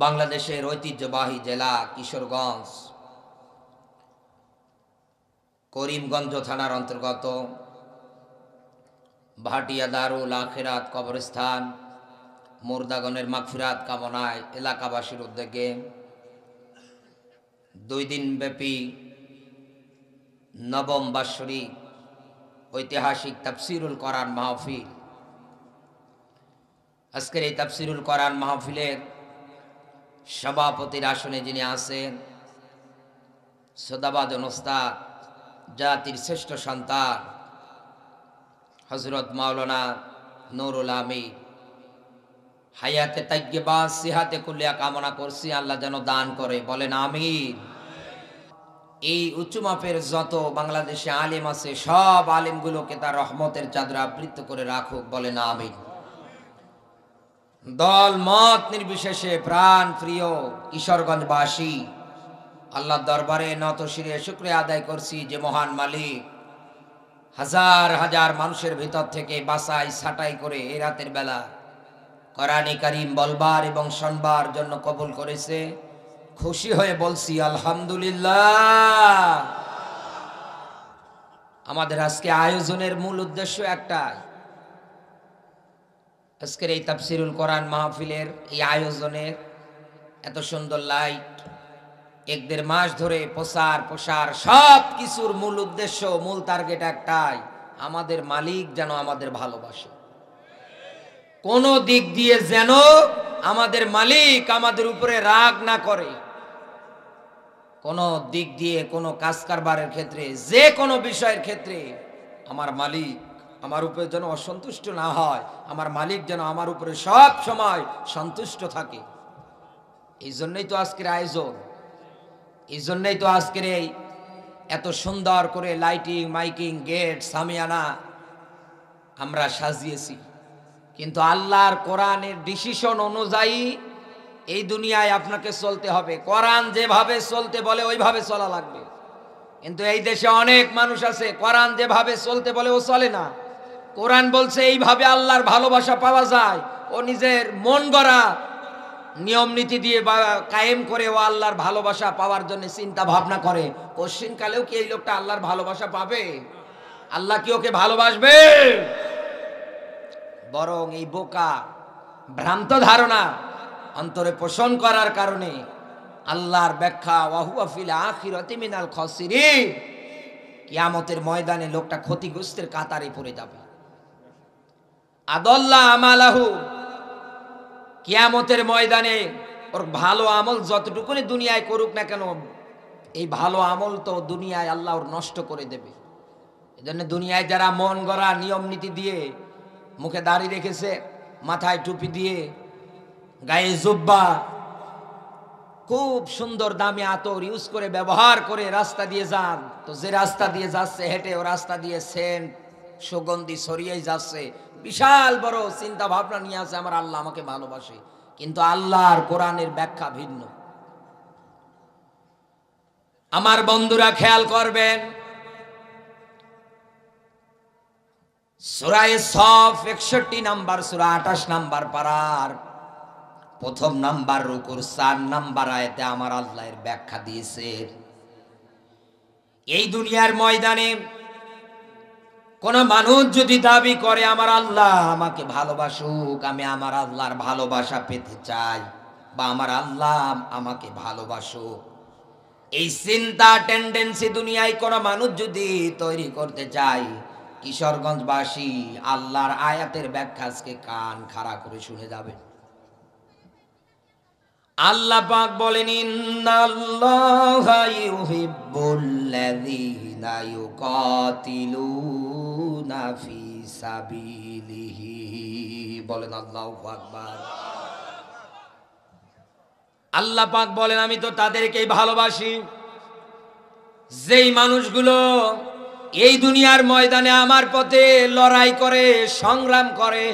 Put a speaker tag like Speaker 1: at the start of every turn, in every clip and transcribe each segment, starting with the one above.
Speaker 1: বাংলাদেশের ঐতিহ্যবাহী জেলা কিশোরগঞ্জ করিমগঞ্জ থানার অন্তর্গত ভাটিয়া দারুল আখিরাত কবরস্থান মুর্দাগণের মাগফিরাত কামনায় এলাকাবাসীর উদ্যোগে 2 দিনব্যাপী নবম বাৎসরিক ঐতিহাসিক তাফসিরুল কোরআন মাহফিল। আজকের এই তাফসিরুল কোরআন মাহফিলের সভাপতির আসনে যিনি আছেন সদাবাদন ওস্তাদ, জাতির শ্রেষ্ঠ সন্তান হযরত মাওলানা নুরুল আমিন, হায়াতে তাইয়্যিবা সিহাতে কুল্লিয়া কামনা করছি আল্লাহ যেন দান করে, বলেন আমিন। এই উচ্চ মাপের যত বাংলাদেশে আলেম আছে সব আলেমগুলোকে তার রহমতের চাদরে আবৃত করে রাখুক, বলেন আমিন। দল মত নির্বিশেষে প্রাণ প্রিয় কিশোরগঞ্জবাসী আল্লাহর দরবারে নত শিরে শুকরিয়া আদায় করছি যে মহান মালিক হাজার হাজার মানুষের ভিতর থেকে বাছাই ছাঁটাই করে এই রাতের বেলা কোরআনে কারীম বলবার এবং শুনবার জন্য কবুল করেছে। খুশি হয়ে বলছি আলহামদুলিল্লাহ। আমাদের আজকে আয়োজনের মূল উদ্দেশ্য একটাই, আজকের এই তাফসিরুল কোরআন মাহফিলের এই আয়োজনের এত সুন্দর লাইট, 1-1.5 মাস ধরে প্রসার সব কিছুর মূল উদ্দেশ্য, মূল টার্গেট একটাই, আমাদের মালিক যেন আমাদের ভালোবাসে। কোন দিক দিয়ে যেন আমাদের মালিক আমাদের উপরে রাগ না করে, কোন দিক দিয়ে কোনো কাজ কারবারের ক্ষেত্রে, যে কোনো বিষয়ের ক্ষেত্রে আমার মালিক আমার উপরে যেন অসন্তুষ্ট না হয়, আমার মালিক যেন আমার উপরে সব সময় সন্তুষ্ট থাকে। এই জন্যই তো আজকের আয়োজন, এই জন্যই তো আজকের এই এত সুন্দর করে লাইটিং, মাইকিং, গেট, সামিয়ানা আমরা সাজিয়েছি। কিন্তু আল্লাহর কোরআনের ডিসিশন অনুযায়ী এই দুনিয়ায় আপনাকে চলতে হবে। কোরআন যেভাবে চলতে বলে ওইভাবে চলা লাগবে। কিন্তু এই দেশে অনেক মানুষ আছে কোরআন যেভাবে চলতে বলে ও চলে না। কোরআন বলছে এইভাবে আল্লাহর ভালোবাসা পাওয়া যায়, ও নিজের মন গড়া নিয়ম নীতি দিয়ে কায়েম করে ও আল্লাহর ভালোবাসা পাওয়ার জন্য চিন্তা ভাবনা করে। কোশ্চিনকালেও কি এই লোকটা আল্লাহর ভালোবাসা পাবে? আল্লাহ কি ওকে ভালোবাসবে? বরং এই বোকা ভ্রান্ত ধারণা অন্তরে পোষণ করার কারণে আল্লাহর ব্যাখ্যা ওয়াহুয়া ফিল আখিরাতি মিনাল খাসিরিন, কিয়ামতের ময়দানে লোকটা ক্ষতিগ্রস্তের কাতারে পড়ে যাবে। আদাল্লা আমালাহু, কিয়ামতের ময়দানে ওর ভালো আমল যতটুকুনি দুনিয়ায় করুক না কেন, এই ভালো আমল তো দুনিয়ায় আল্লাহ ওর নষ্ট করে দেবে। এজন্য দুনিয়ায় যারা মন গড়া নিয়ম নীতি দিয়ে মুখে দাড়ি রেখেছে, মাথায় টুপি দিয়ে, গায়ে জুব্বা, খুব সুন্দর দামি আতর ইউজ করে ব্যবহার করে রাস্তা দিয়ে যান, তো যে রাস্তা দিয়ে যাচ্ছে হেঁটে ও রাস্তা দিয়ে সেন্ট সুগন্ধি ছড়িয়েই যাচ্ছে, বিশাল বড় চিন্তা ভাবনা নিয়ে আছে আমার আল্লাহ আমাকে ভালোবাসে। কিন্তু আল্লাহর কোরআনের ব্যাখ্যা ভিন্ন। আমার বন্ধুরা খেয়াল করবেন, সূরা সফ 61 নাম্বার সূরা 28 নাম্বার পারার 1 নাম্বার রুকুর 4 নাম্বার আয়াতে আমার আল্লাহ এর ব্যাখ্যা দিয়েছে। এই দুনিয়ার ময়দানে কোন মানুষ যদি দাবি করে আমার আল্লাহ আমাকে ভালোবাসুক, আমি আমার আল্লাহর ভালোবাসা পেতে চাই, বা আমার আল্লাহ আমাকে ভালোবাসুক, এই চিন্তা টেন্ডেন্সি দুনিয়ায় কোন মানুষ যদি তৈরি করতে চায়, কিশোরগঞ্জবাসী আল্লাহর আয়াতের ব্যাখ্যা আজকে কান খাড়া করে শুনে যাবে। আল্লাহ পাক বলেন ইন্নাল্লাহা ইউহিব্বুল্লাযীনা ইউকাতিলুনা ফি সাবিলিহি, বলেন আল্লাহু আকবার। আল্লাহ পাক বলেন আমি তো তাদেরকেই ভালোবাসি যেই মানুষগুলো এই দুনিয়ার ময়দানে আমার পথে লড়াই করে, সংগ্রাম করে,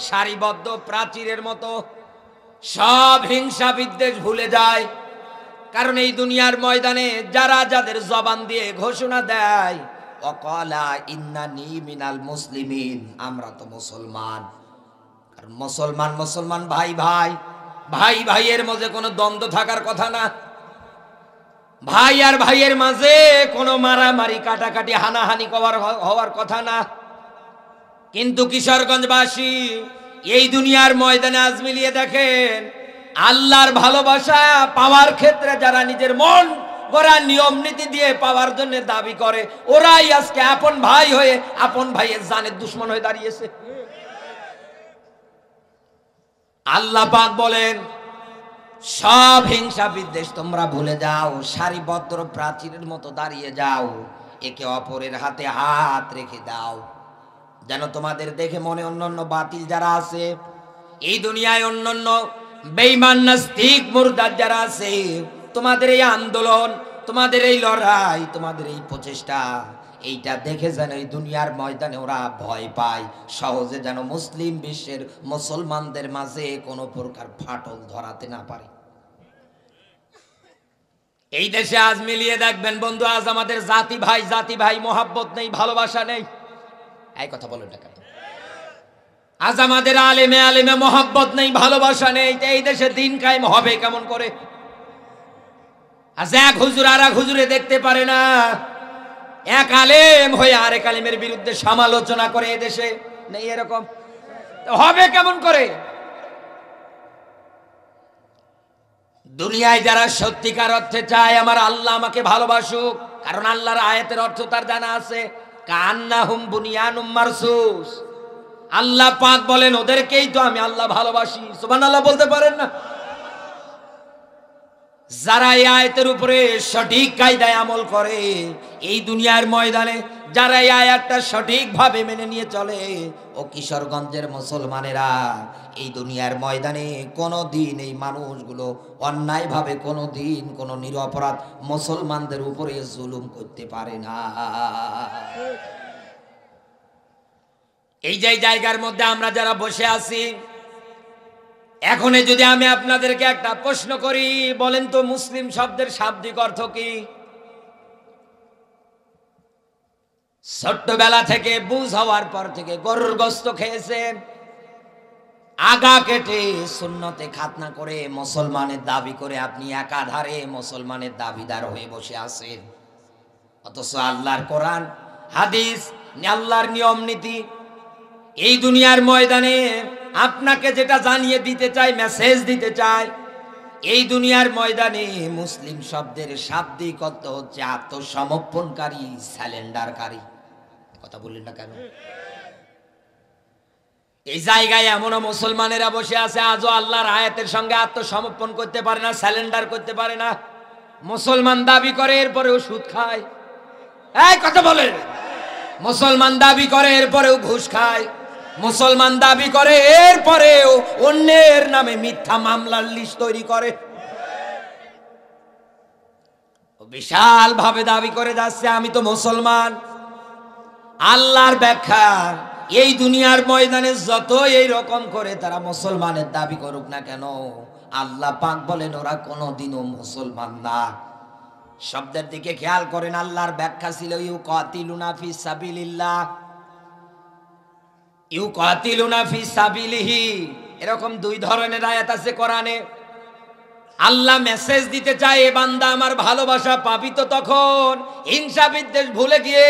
Speaker 1: সারিবদ্ধ প্রাচীরের মতো সব হিংসা বিদ্বেষ ভুলে যায়। কারণ এই দুনিয়ার ময়দানে যারা যাদের জবান দিয়ে ঘোষণা দেয় ওয়াকালা ইন্নানি মিনাল মুসলিমিন, আমরা তো মুসলমান, কারণ মুসলমান ভাই ভাই, ভাই ভাইয়ের মাঝে কোনো দ্বন্দ্ব থাকার কথা না, ভাই আর ভাইয়ের মাঝে কোনো মারামারি কাটাকাটি হানাহানি হওয়ার কথা না। কিন্তু কিশোরগঞ্জবাসী এই দুনিয়ার ময়দানে আজ মিলিয়ে দেখেন, আল্লাহর ভালোবাসা পাওয়ার ক্ষেত্রে যারা নিজের মন গড়া নিয়ম নীতি দিয়ে পাওয়ার জন্য দাবি করে, ওরাই আজকে আপন ভাই হয়ে আপন ভাইয়ের জানের দুশ্মন হয়ে দাঁড়িয়েছে। আল্লাহ পাক বলেন, সব হিংসা বিদ্বেষ তোমরা ভুলে যাও, সারিবদ্ধ প্রাচীরের মতো দাঁড়িয়ে যাও, একে অপরের হাতে হাত রেখে দাও, যেন তোমাদের দেখে মনে অন্যান্য বাতিল যারা আছে এই দুনিয়ায়, অন্যান্য বেঈমান নাস্তিক মুরতাদ যারা আছে, তোমাদের এই আন্দোলন, তোমাদের এই লড়াই, তোমাদের এই প্রচেষ্টা, এইটা দেখে যেন এই দুনিয়ার ময়দানে ওরা ভয় পায়, সহজে যেন মুসলিম বিশ্বের মুসলমানদের মাঝে কোনো প্রকার ফাটল ধরাতে না পারে। এই দেশে আজ মিলিয়ে দেখবেন বন্ধু, আজ আমাদের জাতি ভাই মোহাব্বত নেই, ভালোবাসা নেই। এই কথা বলো না কেন? আজ আমাদের আলেমে মোহাব্বত নেই, ভালোবাসা নেই। এই দেশে দিন কায়েম হবে কেমন করে? আজ এক হুজুর আর এক হুজুরে দেখতে পারে না, এক আলেম হয়ে আরেক আলেমের বিরুদ্ধে সমালোচনা করে। এদেশে নেই এরকম, হবে কেমন করে? দুনিয়ায় যারা সত্যিকার অর্থে চায় আমার আল্লাহ আমাকে ভালোবাসুক, কারণ আল্লাহর আয়াতের অর্থ তার জানা আছে, কান্নাহুম বুনিয়ানুম মারসুস। আল্লাহ পাক বলেন ওদেরকেই তো আমি আল্লাহ ভালোবাসি। সুবহানাল্লাহ বলতে পারেন না? যারা এই আয়াতের উপরে সঠিক কায়দায় আমল করে, এই দুনিয়ার ময়দানে যারা এই আয়াতটা সঠিকভাবে মেনে নিয়ে চলে, ও কিশোরগঞ্জের মুসলমানেরা এই দুনিয়ার ময়দানে কোনোদিন এই মানুষগুলো অন্যায়ভাবে কোনোদিন কোনো নিরপরাধ মুসলমানদের উপরে জুলুম করতে পারে না। এই যে জায়গার মধ্যে আমরা যারা বসে আছি, এখন যদি আমি আপনাদেরকে একটা প্রশ্ন করি, বলেন তো মুসলিম শব্দের শাব্দিক অর্থ কি? ছোট্টবেলা থেকে বুঝ হওয়ার পর থেকে গরুর গোশত খেয়েছেন, আগা কেটে সুন্নতে খাতনা করে মুসলমানের দাবি করে আপনি একাধারে মুসলমানের দাবিদার হয়ে বসে আছেন। অথচ আল্লাহর কোরআন হাদিস, আল্লাহর নিয়ম নীতি এই দুনিয়ার ময়দানে আপনাকে যেটা জানিয়ে দিতে চাই, মেসেজ দিতে চাই, এই দুনিয়ার ময়দানে মুসলিম শব্দের শাব্দিক অর্থ হচ্ছে আত্মসমর্পণকারী, স্যালেন্ডারকারী। কথা বললেন না কেন? এই জায়গায় এমনও মুসলমানেরা বসে আছে আজও আল্লাহর আয়াতের সঙ্গে আত্মসমর্পণ করতে পারে না, স্যালেন্ডার করতে পারে না। মুসলমান দাবি করে এরপরেও সুদ খায়। এই কথা বলেন। মুসলমান দাবি করে এরপরেও ঘুষ খায়। মুসলমান দাবি করে এরপরেও অন্যের নামে মিথ্যা মামলার লিস্ট তৈরি করে। বিশাল ভাবে দাবি করে যাচ্ছে আমি তো মুসলমান। আল্লাহর ব্যাখ্যা, এই দুনিয়ার ময়দানে যত এই রকম করে তারা মুসলমানের দাবি করুক না কেন, আল্লাহ পাক বলেন ওরা কোনোদিনও মুসলমান না। শব্দের দিকে খেয়াল করেন, আল্লাহর ব্যাখ্যা ছিল ইউকাতিলুনা ফি সাবিলিল্লাহ, ইউকাতিলুনা ফি সাবিলিহি। এরকম দুই ধরনের আয়াত আছে কোরআনে। আল্লাহ মেসেজ দিতে চায়, এ বান্দা আমার ভালোবাসা পাবি তো তখন হিংসা বিদ্বেষ ভুলে গিয়ে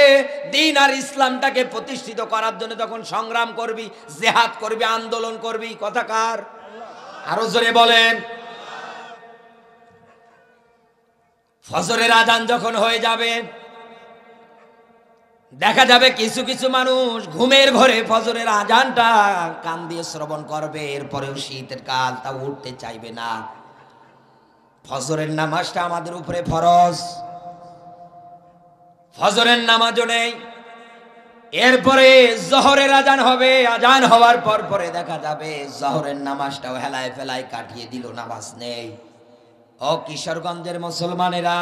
Speaker 1: দ্বীন আর ইসলামটাকে প্রতিষ্ঠিত করার জন্য তখন সংগ্রাম করবি, জিহাদ করবি, আন্দোলন করবি। কথা কার? আরো জোরে বলেন। ফজরের আজান যখন হয়ে যাবে, দেখা যাবে কিছু কিছু মানুষ ঘুমের ঘরে ফজরের আজানটা কান দিয়ে শ্রবণ করবে, এরপরেও শীতের কাল তা উঠতে চাইবে না। ফজরের নামাজটা আমাদের উপরে ফরজ, ফজরের নামাজও নেই। এরপরে জোহরের আজান হবে, আজান হওয়ার পর পরে দেখা যাবে জোহরের নামাজটাও হেলায় ফেলায় কাটিয়ে দিল, নামাজ নেই। ও কিশোরগঞ্জের মুসলমানেরা,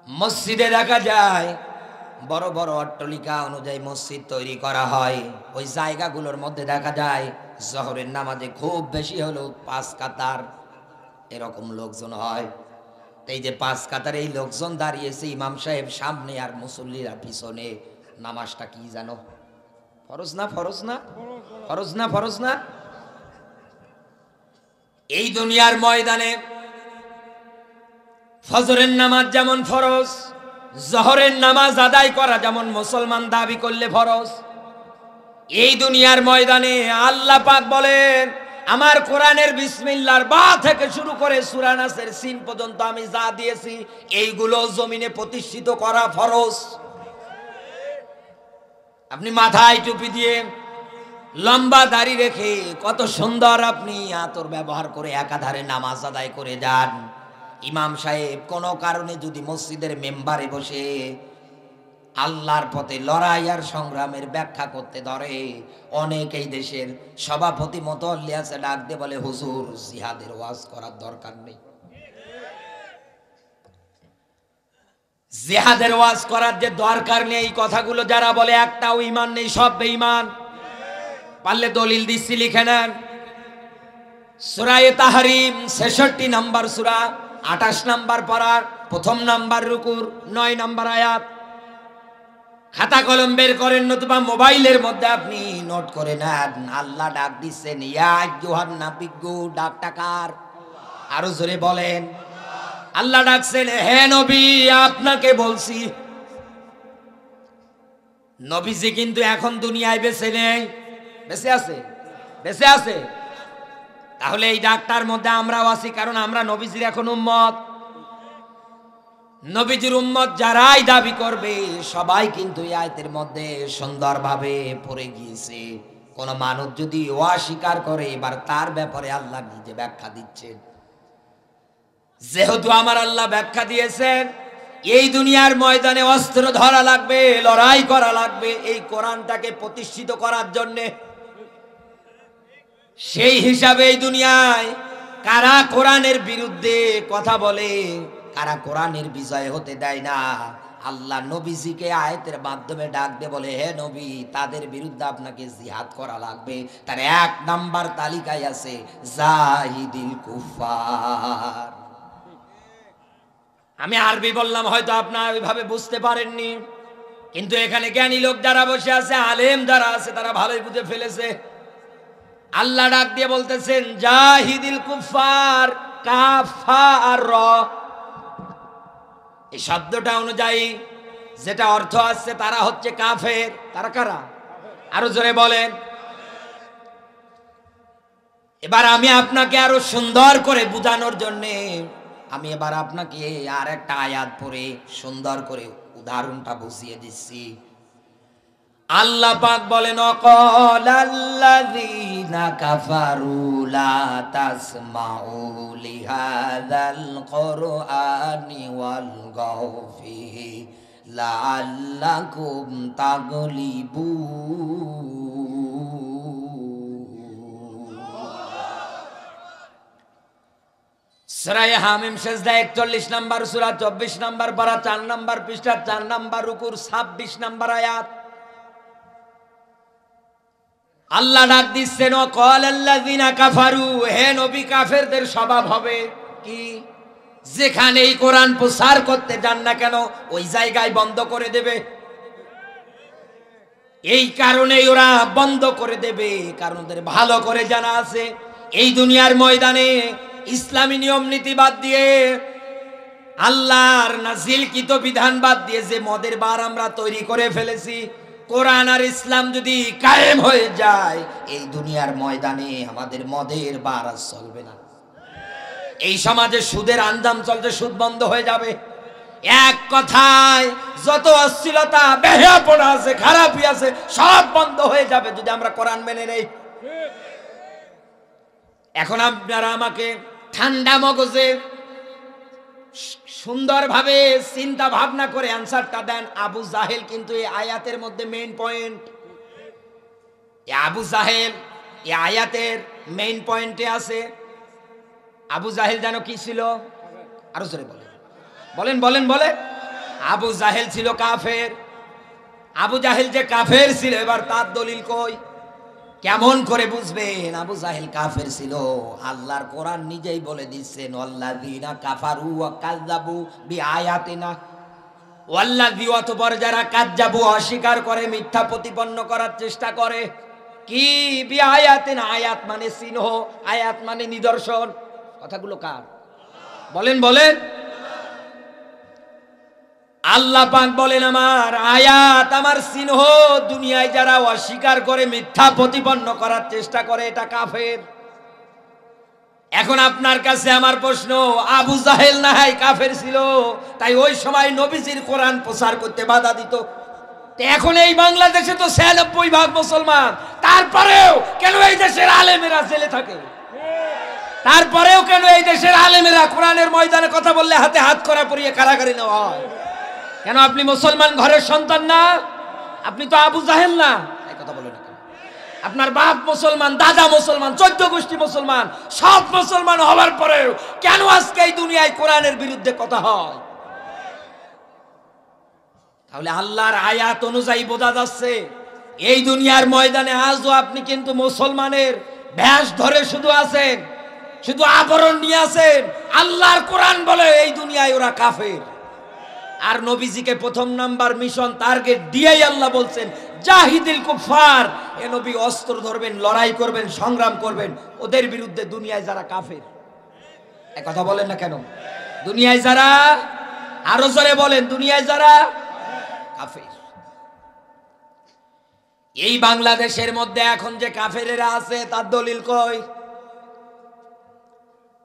Speaker 1: মসজিদে দেখা যায় বড় বড় অট্টালিকা অনুযায়ী মসজিদ তৈরি করা হয়। ওই জায়গাগুলোর মধ্যে দেখা যায় জোহরের নামাজে খুব বেশি হলো 5 কাতার এরকম লোকজন হয়। এই যে 5 কাতার এই লোকজন দাঁড়িয়েছে, ইমাম সাহেব সামনে আর মুসল্লিরা পিছনে। নামাজটা কি জানো? ফরজ না? ফরজ না? ফরজ না? ফরজ না? এই দুনিয়ার ময়দানে ফজরের নামাজ যেমন ফরজ, জোহরের নামাজ আদায় করা যেমন মুসলমান দাবি করলে ফরজ, এই দুনিয়ার ময়দানে আল্লাহ পাক বলেন আমার কোরআনের বিসমিল্লাহর বা থেকে শুরু করে সূরা নাসের সিন পর্যন্ত আমি যা দিয়েছি এইগুলো জমিনে প্রতিষ্ঠিত করা ফরজ। আপনি মাথায় টুপি দিয়ে লম্বা দাড়ি রেখে কত সুন্দর আপনি আতর ব্যবহার করে একাধারে নামাজ আদায় করে যান। ইমাম সাহেব কোনো কারণে যদি মসজিদের মেম্বারে বসে আল্লাহর পথে লড়াই আর সংগ্রামের ব্যাখ্যা করতে ধরে, অনেকেই দেশের সভাপতি মুতওয়াল্লি আছে ডাক দিয়ে বলে হুজুর জিহাদের ওয়াজ করার দরকার নেই, জিহাদের ওয়াজ করার যে দরকার নেই, এই কথাগুলো যারা বলে একটাও ঈমান নেই, সব বেঈমান। পারলে দলিল দিচ্ছি লিখে নেন। সূরা তাহরিম 66 নম্বর সূরা 28 নম্বর পারার প্রথম নাম্বার রুকুর 9 নম্বর আয়াত। খাতা কলম বের করেন নতুবা মোবাইলের মধ্যে আপনি নোট করে নেন। আল্লাহ ডাক দিচ্ছেন ইয়া আইয়ুহান নাবিয়্যু, ডাকটা কার? আরো জোরে বলেন। আল্লাহ ডাকছেন হে নবী আপনাকে বলছি। নবীজি কিন্তু এখন দুনিয়ায় বেঁচে নেই, বেঁচে আছে? বেঁচে আছে। তাহলে এই ডাকটার মধ্যে আমরাও আছি, কারণ আমরা নবীজির এখন উম্মত। নবীজির উম্মত যারাই দাবি করবে সবাই কিন্তু এই আয়াতের মধ্যে সুন্দরভাবে পড়ে গিয়েছে। কোন মানুষ যদি অস্বীকার করে এবার তার ব্যাপারে আল্লাহ নিজে ব্যাখ্যা দিচ্ছেন। যেহেতু আমার আল্লাহ ব্যাখ্যা দিয়েছেন এই দুনিয়ার ময়দানে অস্ত্র ধরা লাগবে, লড়াই করা লাগবে এই কোরআনটাকে প্রতিষ্ঠিত করার জন্যে। সেই হিসাবে এই দুনিয়ায় কারা কোরআনের বিরুদ্ধে কথা বলে, কারা কোরআনের বিজয় হতে দেয় না, আল্লাহ নবীজিকে আয়াতের মাধ্যমে ডাক দিয়ে বলে হে নবী তাদের বিরুদ্ধে আপনাকে জিহাদ করা লাগবে। তার 1 নাম্বার তালিকায় আছে জাহিদিল কুফার। আমি আরবি বললাম, হয়তো আপনারা ওইভাবে বুঝতে পারেননি, কিন্তু এখানে জ্ঞানী লোক যারা বসে আছে, আলেম যারা আছে, তারা ভালোই বুঝে ফেলেছে। আল্লাহ ডাক দিয়ে বলতেছেন জাহিদিল কুফার কাফার। এই শব্দটা অনুযায়ী যেটা অর্থ আছে তারা হচ্ছে কাফের। তারা কারা? আরো জোরে বলেন। এবার আমি আপনাকে আরো সুন্দর করে বোঝানোর জন্য আমি এবার আপনাকে আর একটা আয়াত পড়ে সুন্দর করে উদাহরণটা বুঝিয়ে দিচ্ছি। আল্লাহ পাক বলেন অকালাল্লাযীনা কাফারু লা তাসমাউ লিহাযাল কুরআনি ওয়ালগাউ ফীহি লাআল্লাকুম তাগলিবুন। সূরা হামিম সিজদা 41 নম্বর সূরা 24 নম্বর পারা 4 নম্বর পৃষ্ঠা 4 নম্বর রুকুর 26 নম্বর আয়াত। আল্লাহ ডাক দিচ্ছেন ওয়াকালাল্লাযীনা কাফারু, হে নবী কাফেরদের স্বভাব হবে কি? যেখানে এই কোরআন প্রচার করতে যান না কেন ওই জায়গায় বন্ধ করে দেবে। এই কারণেই ওরা বন্ধ করে দেবে, কারণ ওদের ভালো করে জানা আছে এই দুনিয়ার ময়দানে ইসলামী নিয়ম নীতি বাদ দিয়ে, আল্লাহর নাজিলকৃত বিধান বাদ দিয়ে যে মদের বার আমরা তৈরি করে ফেলেছি, কোরআন আর ইসলাম যদি কায়েম হয়ে যায় এই দুনিয়ার ময়দানে আমাদের মদের বার আর চলবে না। এই সমাজে সুদের আঞ্জাম চলছে, সুদ বন্ধ হয়ে যাবে। এক কথায় যত অশ্লীলতা বেহায়াপনা আছে, খারাপই আছে, সব বন্ধ হয়ে যাবে যদি আমরা কোরআন মেনে নেই। এখন আপনারা আমাকে ঠান্ডা মগজে সুন্দরভাবে চিন্তা ভাবনা করে অ্যানসারটা দেন। আবু জাহেল কিন্তু এই আয়াতের মধ্যে মেইন পয়েন্ট। আবু জাহেল এই আয়াতের মেইন পয়েন্টে আছে। আবু জাহেল জানো কি ছিল? আরো জোরে বলেন, বলেন বলেন বলেন। আবু জাহেল ছিল কাফের। আবু জাহেল যে কাফের ছিল এবার তার দলিল কই? কেমন করে বুঝবেন আবু জাহেল কাফের ছিল? আল্লাহর কোরআন নিজেই বলে দিচ্ছেন ওয়াল্লাযীনা কাফারু ওয়া কাযযাবু বিআয়াতিনা। ওয়াল্লাযী, অতঃপর যারা কাযযাবু অস্বীকার করে, মিথ্যা প্রতিপন্ন করার চেষ্টা করে। কি বিআয়াতিন, আয়াত মানে চিহ্ন, আয়াত মানে নিদর্শন। কথাগুলো কার? বলেন বলেন। আল্লাহ পাক বলেন আমার আয়াত, আমার চিহ্ন দুনিয়ায় যারা অস্বীকার করে, মিথ্যা প্রতিপন্ন করার চেষ্টা করে, এটা কাফের। এখন আপনার কাছে আমার প্রশ্ন, আবু জাহেল না হয় কাফের ছিল, তাই ওই সময় নবীজির কোরআন প্রচার করতে বাধা দিত। এখন এই বাংলাদেশে তো 96% মুসলমান, তারপরেও কেন এই দেশের আলেমেরা জেলে থাকে? তারপরেও কেন এই দেশের আলেমেরা কোরআনের ময়দানে কথা বললে হাতে হাত করা পরিয়ে কারাগারে নেওয়া হয়? কেন? আপনি মুসলমান ঘরের সন্তান না? আপনি তো আবু জাহেল না। এই কথা বলে না। আপনার বাপ মুসলমান, দাদা মুসলমান, 14 গোষ্ঠী মুসলমান, সব মুসলমান হওয়ার পরেও কেন আজকে এই দুনিয়ায় কোরআনের বিরুদ্ধে কথা হয়? তাহলে আল্লাহর আয়াত অনুযায়ী বোঝা যাচ্ছে এই দুনিয়ার ময়দানে আজও আপনি কিন্তু মুসলমানের ভেষ ধরে শুধু আছেন, শুধু আবরণ নিয়ে আছেন। আল্লাহর কোরআন বলে এই দুনিয়ায় ওরা কাফের। আর নবীজিকে প্রথম নাম্বার মিশন টার্গেট দিয়েই আল্লাহ বলছেন জাহিদিল কুফার, এ নবী অস্ত্র ধরবেন, লড়াই করবেন, সংগ্রাম করবেন ওদের বিরুদ্ধে, দুনিয়ায় যারা কাফের। এক কথা বলেন না কেন? দুনিয়ায় যারা, আরো জোরে বলেন, দুনিয়ায় যারা কাফের। এই বাংলাদেশের মধ্যে এখন যে কাফেরেরা আছে তার দলিল কই?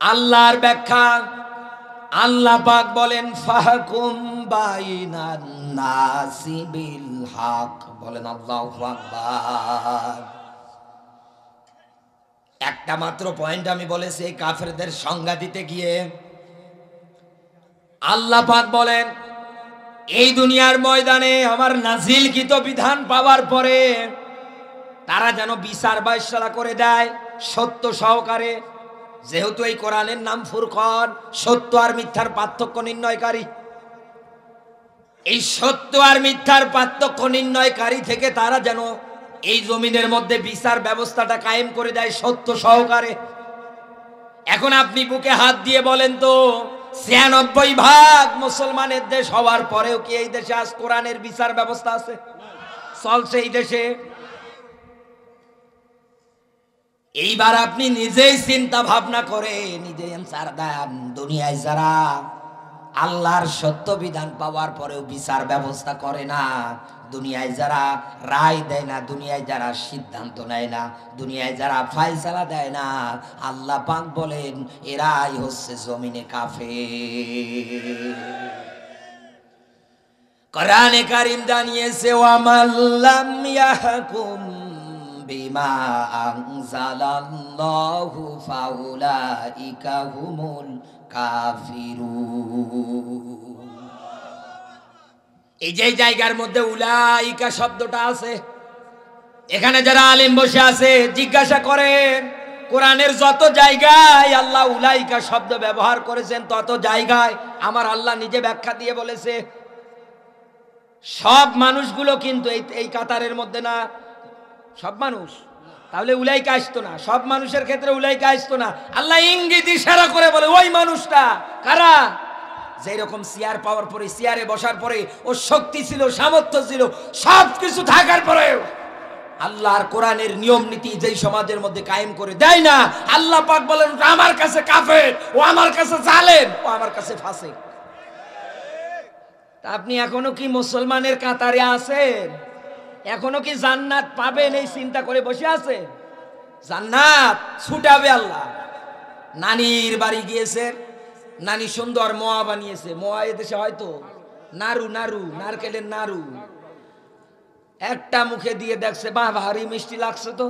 Speaker 1: আল্লাহর ব্যাখ্যা, আল্লাহ পাক বলেন ফাহকুম বাইনান নাসি বিল হক। বলেন আল্লাহু আকবার। একটা মাত্র পয়েন্ট আমি বলেছি এই কাফেরদের সংজ্ঞা দিতে গিয়ে। আল্লাহ পাক বলেন এই দুনিয়ার ময়দানে আমার নাজিলকৃত বিধান পাওয়ার পরে তারা যেন বিচার বাইসালা করে দেয় সত্য সহকারে। যেহেতু এই কোরআনের নাম ফুরকান, সত্য আর মিথ্যার পার্থক্য নির্ণয়কারী, এই সত্য আর মিথ্যার পার্থক্য নির্ণয়কারী থেকে তারা যেন এই জমিনের মধ্যে বিচার ব্যবস্থাটা কায়েম করে দেয় সত্য সহকারে। এখন আপনি বুকে হাত দিয়ে বলেন তো 96% মুসলমানের দেশ হওয়ার পরেও কি এই দেশে আজ কোরআনের বিচার ব্যবস্থা আছে? চলছে এই দেশে? এইবার আপনি নিজেই চিন্তা ভাবনা করে নিজে অ্যানসার দেন। দুনিয়ায় যারা আল্লাহর সত্য বিধান পাওয়ার পরেও বিচার ব্যবস্থা করে না, দুনিয়ায় যারা রায় দেয় না, দুনিয়ায় যারা সিদ্ধান্ত নেয় না, দুনিয়ায় যারা ফায়সালা দেয় না, আল্লাহ পাক বলেন এরাই হচ্ছে জমিনে কাফের। কোরআনে কারীম জানিয়েছে ওয়ামাল্লাম ইয়াহকুম বিমা আনজালাল্লাহু ফাউলাইকা হুমুল কাফিরুন। এই যে জায়গার মধ্যে উলাইকা শব্দটা আছে, এখানে যারা আলেম বসে আছে জিজ্ঞাসা করেন কোরআনের যত জায়গায় আল্লাহ উলাইকা শব্দ ব্যবহার করেছেন তত জায়গায় আমার আল্লাহ নিজে ব্যাখ্যা দিয়ে বলেছে সব মানুষগুলো কিন্তু এই কাতারের মধ্যে না। সব মানুষ তাহলে উলাইকা আসতো না, সব মানুষের ক্ষেত্রে উলাইকা আসতো না। আল্লাহ ইঙ্গিত ইশারা করে বলে ওই মানুষটা কারা? যেরকম চেয়ার পাওয়ার পরে, চেয়ারে বসার পরে ওর শক্তি ছিল, সামর্থ্য ছিল, সব কিছু থাকার পরেও আল্লাহর কোরআনের নিয়ম নীতি যেই সমাজের মধ্যে কায়েম করে দেয় না, আল্লাহ পাক বলেন আমার কাছে কাফের, ও আমার কাছে জালেম, ও আমার কাছে ফাসিক। তা আপনি এখনো কি মুসলমানের কাতারে আছেন? এখনো কি জান্নাত পাবেন এই চিন্তা করে বসে আছে? জান্নাত ছুটাবে আল্লাহ। নানির বাড়ি গিয়েছে, নানি সুন্দর মোয়া বানিয়েছে। মোয়া এদেশে হয়তো নাড়ু, নাড়ু নারকেলের নাড়ু একটা মুখে দিয়ে দেখছে বাহ ভারী মিষ্টি লাগছে, তো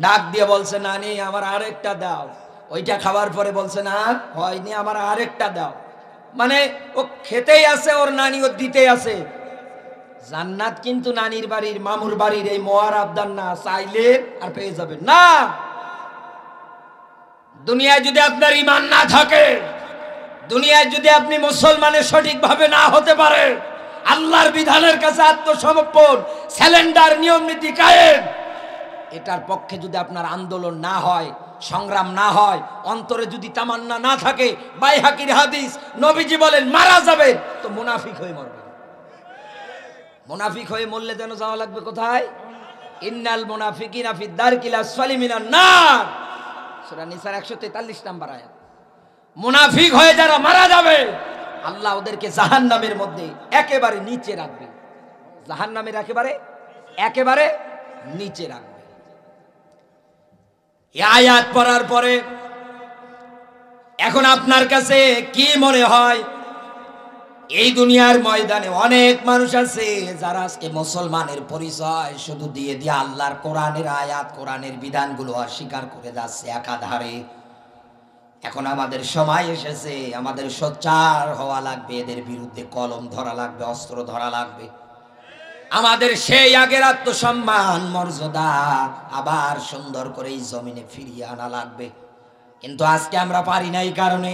Speaker 1: ডাক দিয়ে বলছে নানি আমার আরেকটা দাও। ওইটা খাওয়ার পরে বলছে না হয়নি, আমার আরেকটা দাও। মানে ও খেতেই আছে, ওর নানি ও দিতেই আছে। জান্নাত কিন্তু নানির বাড়ির, মামুর বাড়ির এই মোয়ার আবদার না, চাইলে আর পেয়ে যাবেন না। দুনিয়ায় যদি আপনার ঈমান না থাকে, দুনিয়ায় যদি আপনি মুসলমানের সঠিকভাবে না হতে পারে, আল্লাহর বিধানের কাছে আত্মসমর্পণ, স্যালেন্ডার, নিয়ম নীতি কায়েম, এটার পক্ষে যদি আপনার আন্দোলন না হয়, সংগ্রাম না হয়, অন্তরে যদি তামান্না না থাকে, বাইহাকির হাদিস, নবীজি বলেন মারা যাবে তো মুনাফিক হয়ে মরবে। মুনাফিক হয়ে মরলে যেন যাওয়া লাগবে কোথায়? ইন্নাল মুনাফিকিনা ফি দারকিল আসফালি মিনান নার, সূরা নিসার 143 নম্বর আয়াত। মুনাফিক হয়ে যারা মারা যাবে আল্লাহ ওদেরকে জাহান্নামের মধ্যে একেবারে নিচে রাখবে, জাহান্নামের একেবারে নিচে রাখবে। এই আয়াত পড়ার পরে এখন আপনার কাছে কি মনে হয়? এই দুনিয়ার ময়দানে অনেক মানুষ আছে যারা আজকে মুসলমানের পরিচয় শুধু দিয়ে দিয়ে আল্লাহর কোরআনের আয়াত, কোরআনের বিধানগুলো অস্বীকার করে যাচ্ছে একাধারে। এখন আমাদের সময় এসেছে, আমাদের সোচ্চার হওয়া লাগবে, এদের বিরুদ্ধে কলম ধরা লাগবে, অস্ত্র ধরা লাগবে। আমাদের সেই আগের আত্মসম্মান মর্যাদা আবার সুন্দর করে এই জমিনে ফিরিয়ে আনা লাগবে। কিন্তু আজকে আমরা পারি না। এই কারণ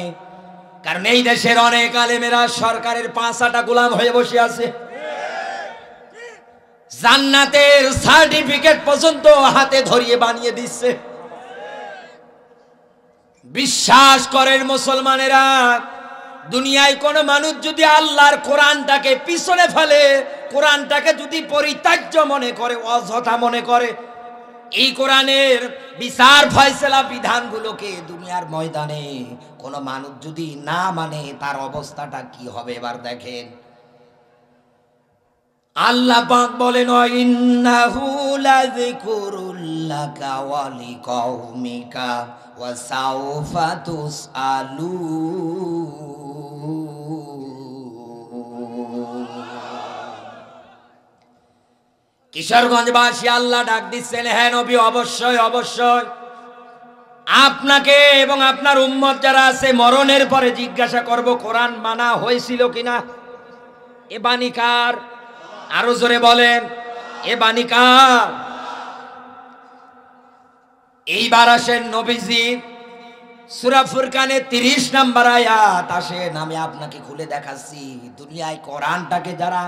Speaker 1: এই দেশের অনেক আলেমেরা সরকারের 5 গোলাম হয়ে বসে আছে। জান্নাতের সার্টিফিকেট পর্যন্ত হাতে ধরিয়ে বানিয়ে দিচ্ছে। বিশ্বাস করেন মুসলমানেরা, দুনিয়ায় কোন মানুষ যদি আল্লাহর কোরআনটাকে পিছনে ফেলে, কোরআনটাকে যদি পরিত্যাজ্য মনে করে, অযথা মনে করে, এই কোরআনের বিচার ফয়সালা বিধানগুলোকে দুনিয়ার ময়দানে কোন মানুষ যদি না মানে, তার অবস্থাটা কি হবে এবার দেখেন। আল্লাহ পাক বলেন, ইন্নাহু লাযিকরুল লাকা ওয়া লিকাউমিকা ওয়া সাওফা তুসআলুন। কিশোরগঞ্জবাসী আল্লাহ ডাক দিচ্ছেন, হ্যাঁ নবী, অবশ্যই অবশ্যই আপনাকে এবং আপনার উম্মত যারা আছে মরণের পরে জিজ্ঞাসা করব কোরআন মানা হয়েছিল কিনা। এ বাণী কার? আরো জোরে বলেন, এ বাণী কার? এইবার আসেন নবীজি সূরা ফুরকানে 30 নম্বর আয়াত আসেন, আমি আপনাকে খুলে দেখাচ্ছি। দুনিয়ায় কোরআনটাকে যারা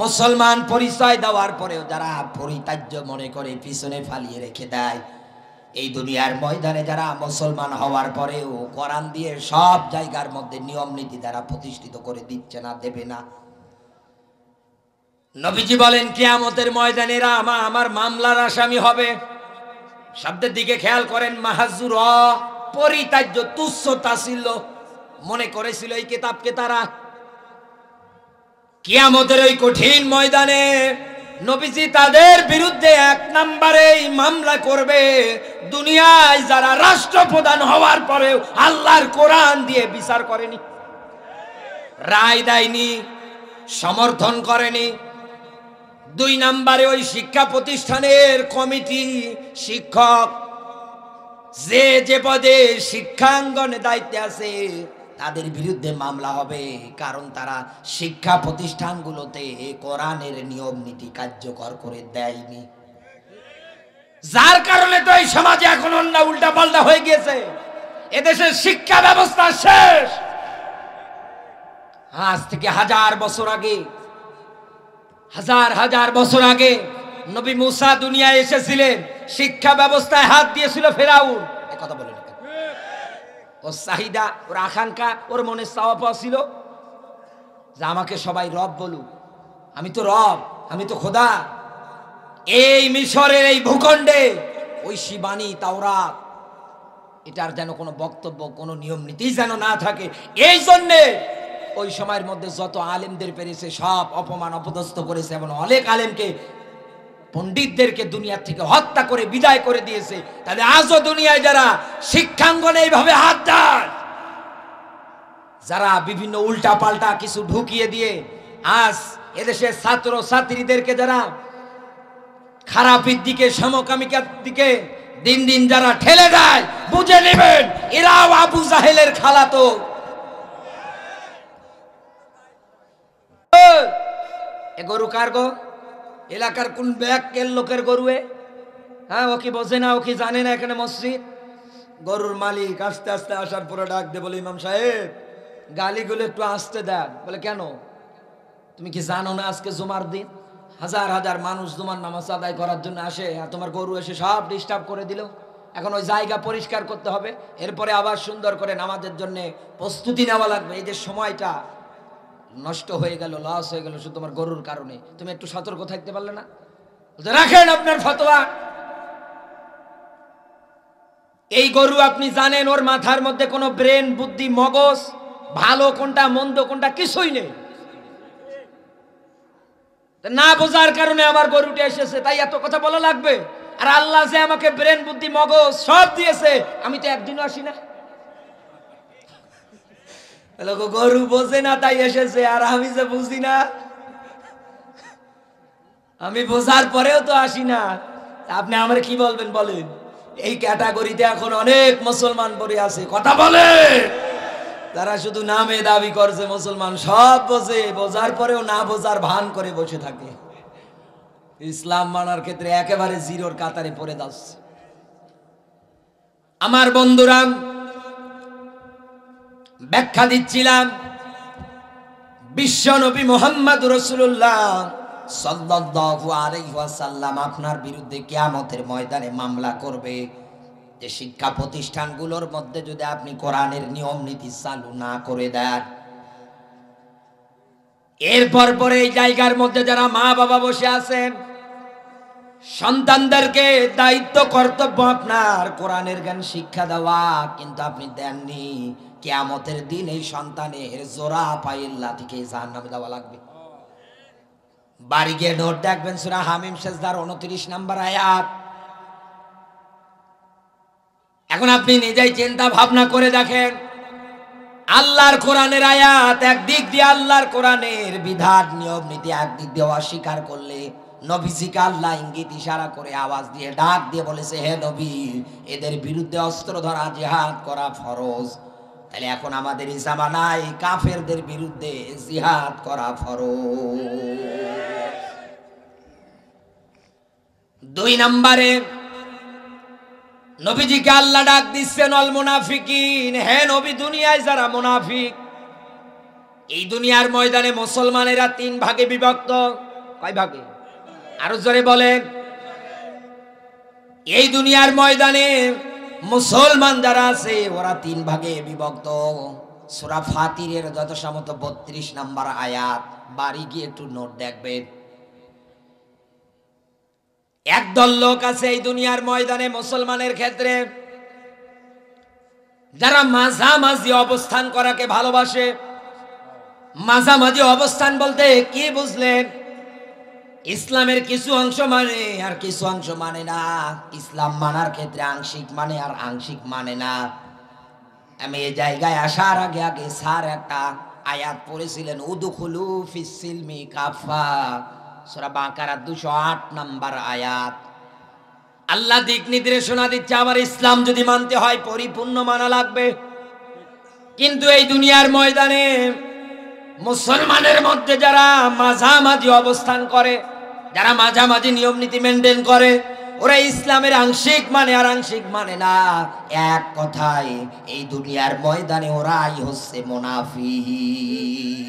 Speaker 1: মুসলমান পরিচয় দেওয়ার পরেও যারা পরিত্যাজ্য মনে করে পিছনে ফালিয়ে রেখে দেয়, এই দুনিয়ার ময়দানে যারা মুসলমান হওয়ার পরেও কোরআন দিয়ে সব জায়গার মধ্যে নিয়ম নীতি দ্বারা প্রতিষ্ঠিত করে দিচ্ছে না, দেবে না। নবীজি বলেন, কিয়ামতের ময়দানে এরা আমার মামলার আসামি হবে। শব্দের দিকে খেয়াল করেন, মাহাজুর, পরিত্যাজ্য, তুচ্ছ তাচ্ছিল্য মনে করেছিল এই কিতাবকে তারা। কিয়ামতের ওই কঠিন ময়দানে নবীজি তাদের বিরুদ্ধে 1 নম্বরে মামলা করবে, দুনিয়ায় যারা রাষ্ট্রপ্রধান হওয়ার পরেও আল্লাহর কোরআন দিয়ে বিচার করেনি, রায় দেয়নি, সমর্থন করেনি। 2 নম্বরে ওই শিক্ষা প্রতিষ্ঠানের কমিটি, শিক্ষক, যে পদে শিক্ষাঙ্গনে দায়িত্বে আছে, তাদের বিরুদ্ধে মামলা হবে, কারণ তারা শিক্ষা প্রতিষ্ঠানগুলোতে কোরআনের নিয়ম নীতি কার্যকর করে দেয়নি। যার কারণে তো এই সমাজে এখন উল্টা পাল্টা হয়ে গিয়েছে। এদেশের শিক্ষা ব্যবস্থা শেষ। আজ থেকে হাজার হাজার বছর আগে নবী মুসা দুনিয়ায় এসেছিলেন, শিক্ষা ব্যবস্থায় হাত দিয়েছিল ফেরাউন। কথা বলে না, ওর চাহিদা, ওর আকাঙ্ক্ষা, ওর মনে চাওয়া পাওয়া ছিল যে আমাকে সবাই রব বলুক, আমি তো রব, আমি তো খোদা। এই মিশরের এই ভূখণ্ডে ওই শিবানী, তাওরাত, এটার যেন কোনো বক্তব্য, কোনো নিয়ম নীতি যেন না থাকে। এই জন্যে ওই সময়ের মধ্যে যত আলেমদের পেরেছে সব অপমান অপদস্থ করেছে, এবং অনেক আলেমকে, পণ্ডিতদেরকে দুনিয়া থেকে হত্যা করে বিদায় করে দিয়েছে। তাহলে আজও দুনিয়ায় যারা শিক্ষাঙ্গনে এইভাবে হাত দেয়, যারা বিভিন্ন উল্টা পাল্টা কিছু ঢুকিয়ে দিয়ে আজ এদেশের ছাত্র ছাত্রীদেরকে যারা খারাপের দিকে, সমকামিকার দিকে দিন দিন যারা ঠেলে দেয়, বুঝে নেবেন এরাও আবু জাহেলের খালাতো। এ গরু কার গো? এলাকার কোন ব্যাকের লোকের গরু? হ্যাঁ, ও কি বোঝে না, ও কি জানে না এখানে মসজিদ? গরুর মালিক আস্তে আস্তে আসার পরে ডাক দে, বলে ইমাম সাহেব গালিগুলো একটু আসতে দেন। বলে কেন? তুমি কি জানো না আজকে জুমার দিন? হাজার হাজার মানুষ জুমার নামাজ আদায় করার জন্য আসে, আর তোমার গরু এসে সব ডিস্টার্ব করে দিল। এখন ওই জায়গা পরিষ্কার করতে হবে, এরপরে আবার সুন্দর করে নামাজের জন্য প্রস্তুতি নেওয়া লাগবে। এই যে সময়টা নষ্ট হয়ে গেল, লস হয়ে গেল শুধু তোমার গরুর কারণে, তুমি একটু সতর্ক থাকতে পারলে না? রাখেন আপনার ফতোয়া। এই গরু আপনি জানেন ওর মাথার মধ্যে কোনো ব্রেন, বুদ্ধি, মগজ, ভালো কোনটা মন্দ কোনটা কিছুই নেই। না বোঝার কারণে আমার গরুটা এসেছে, তাই এত কথা বলা লাগবে? আর আল্লাহ যে আমাকে ব্রেন, বুদ্ধি, মগজ সব দিয়েছে, আমি তো একদিনও আসি না। গরু বোঝে না তাই এসেছে, আর আমি যে বুঝি না, আমি বোঝার পরেও তো আসি না। আপনি আমার কি বলবেন বলেন? এই ক্যাটাগরিতে এখন অনেক মুসলমান পড়ে আছে, কথা বলে, তারা শুধু নামে দাবি করছে মুসলমান, সব বোঝে, বোঝার পরেও না বোঝার ভান করে বসে থাকে। ইসলাম মানার ক্ষেত্রে একেবারে জিরোর কাতারে পড়ে যাচ্ছে। আমার বন্ধুরা, ব্যাখ্যা দিচ্ছিলাম, বিশ্ব নবী মুহাম্মদ রাসূলুল্লাহ সাল্লাল্লাহু আলাইহি ওয়াসাল্লাম আপনার বিরুদ্ধে কিয়ামতের ময়দানে মামলা করবে যে শিক্ষা প্রতিষ্ঠানগুলোর মধ্যে যদি আপনি কোরআনের নিয়ম নীতি চালু না করে দেন। এরপর পরে এই জায়গার মধ্যে যারা মা বাবা বসে আছেন, সন্তানদেরকে দায়িত্ব কর্তব্য আপনার কোরআনের জ্ঞান শিক্ষা দেওয়া, কিন্তু আপনি দেননি। কিয়ামতের দিন এই সন্তানের জোড়া পায়ের লাঠিকে জাহান্নামে দেওয়া লাগবে। বাড়ি গিয়ে নোট দেখবেন, সূরা হামিম সেজদার 29 নম্বর আয়াত। এখন আপনি নিজেই চিন্তা ভাবনা করে দেখেন, আল্লাহর কোরআনের আয়াত একদিক দিয়ে, আল্লাহর কোরআনের বিধান নিয়ম নীতি একদিক দিয়ে অস্বীকার করলে, নবীজিকে আল্লাহ ইঙ্গিত ইশারা করে আওয়াজ দিয়ে ডাক দিয়ে বলেছে, হে নবী, এদের বিরুদ্ধে অস্ত্র ধরা, জিহাদ করা ফরজ। তাহলে এখন আমাদের এই জামানায় কাফেরদের বিরুদ্ধে জিহাদ করা ফরজ। 2 নম্বরে নবীজিকে আল্লাহ ডাক দিচ্ছেন, আল মুনাফিকিন, হে নবী, দুনিয়ায় যারা মুনাফিক, এই দুনিয়ার ময়দানে মুসলমানেরা 3 ভাগে বিভক্ত। কয় ভাগে? আরো জোরে বলেন। এই দুনিয়ার ময়দানে মুসলমান যারা আছে ওরা 3 ভাগে বিভক্ত। সূরা ফাতিরের যথাসম্ভবত 32 নম্বর আয়াত, বাড়ি গিয়ে একটু নোট দেখবেন। একদল লোক আছে এই দুনিয়ার ময়দানে মুসলমানের ক্ষেত্রে, যারা মাঝামাঝি অবস্থান করাকে ভালোবাসে। মাঝামাঝি অবস্থান বলতে কি বুঝলেন? ইসলামের কিছু অংশ মানে আর কিছু অংশ মানে না। ইসলাম মানার ক্ষেত্রে আংশিক মানে আর আংশিক মানে না। আমি এই জায়গায় আসার আগে আগে স্যার একটা আয়াত পড়েছিলেন, উদখুলু ফিস সিলমি কাফা, সূরা বাকারা 208 নম্বর আয়াত। আল্লাহ দিক নির্দেশনা দিচ্ছে, আমার ইসলাম যদি মানতে হয় পরিপূর্ণ মানা লাগবে। কিন্তু এই দুনিয়ার ময়দানে মুসলমানের মধ্যে যারা মাঝামাঝি অবস্থান করে, যারা মাঝামাঝি নিয়ম নীতি মেনটেন করে, ওরা ইসলামের আংশিক মানে আর আংশিক মানে না। এক কথায় এই দুনিয়ার ময়দানে ওরাই হচ্ছে মুনাফিক।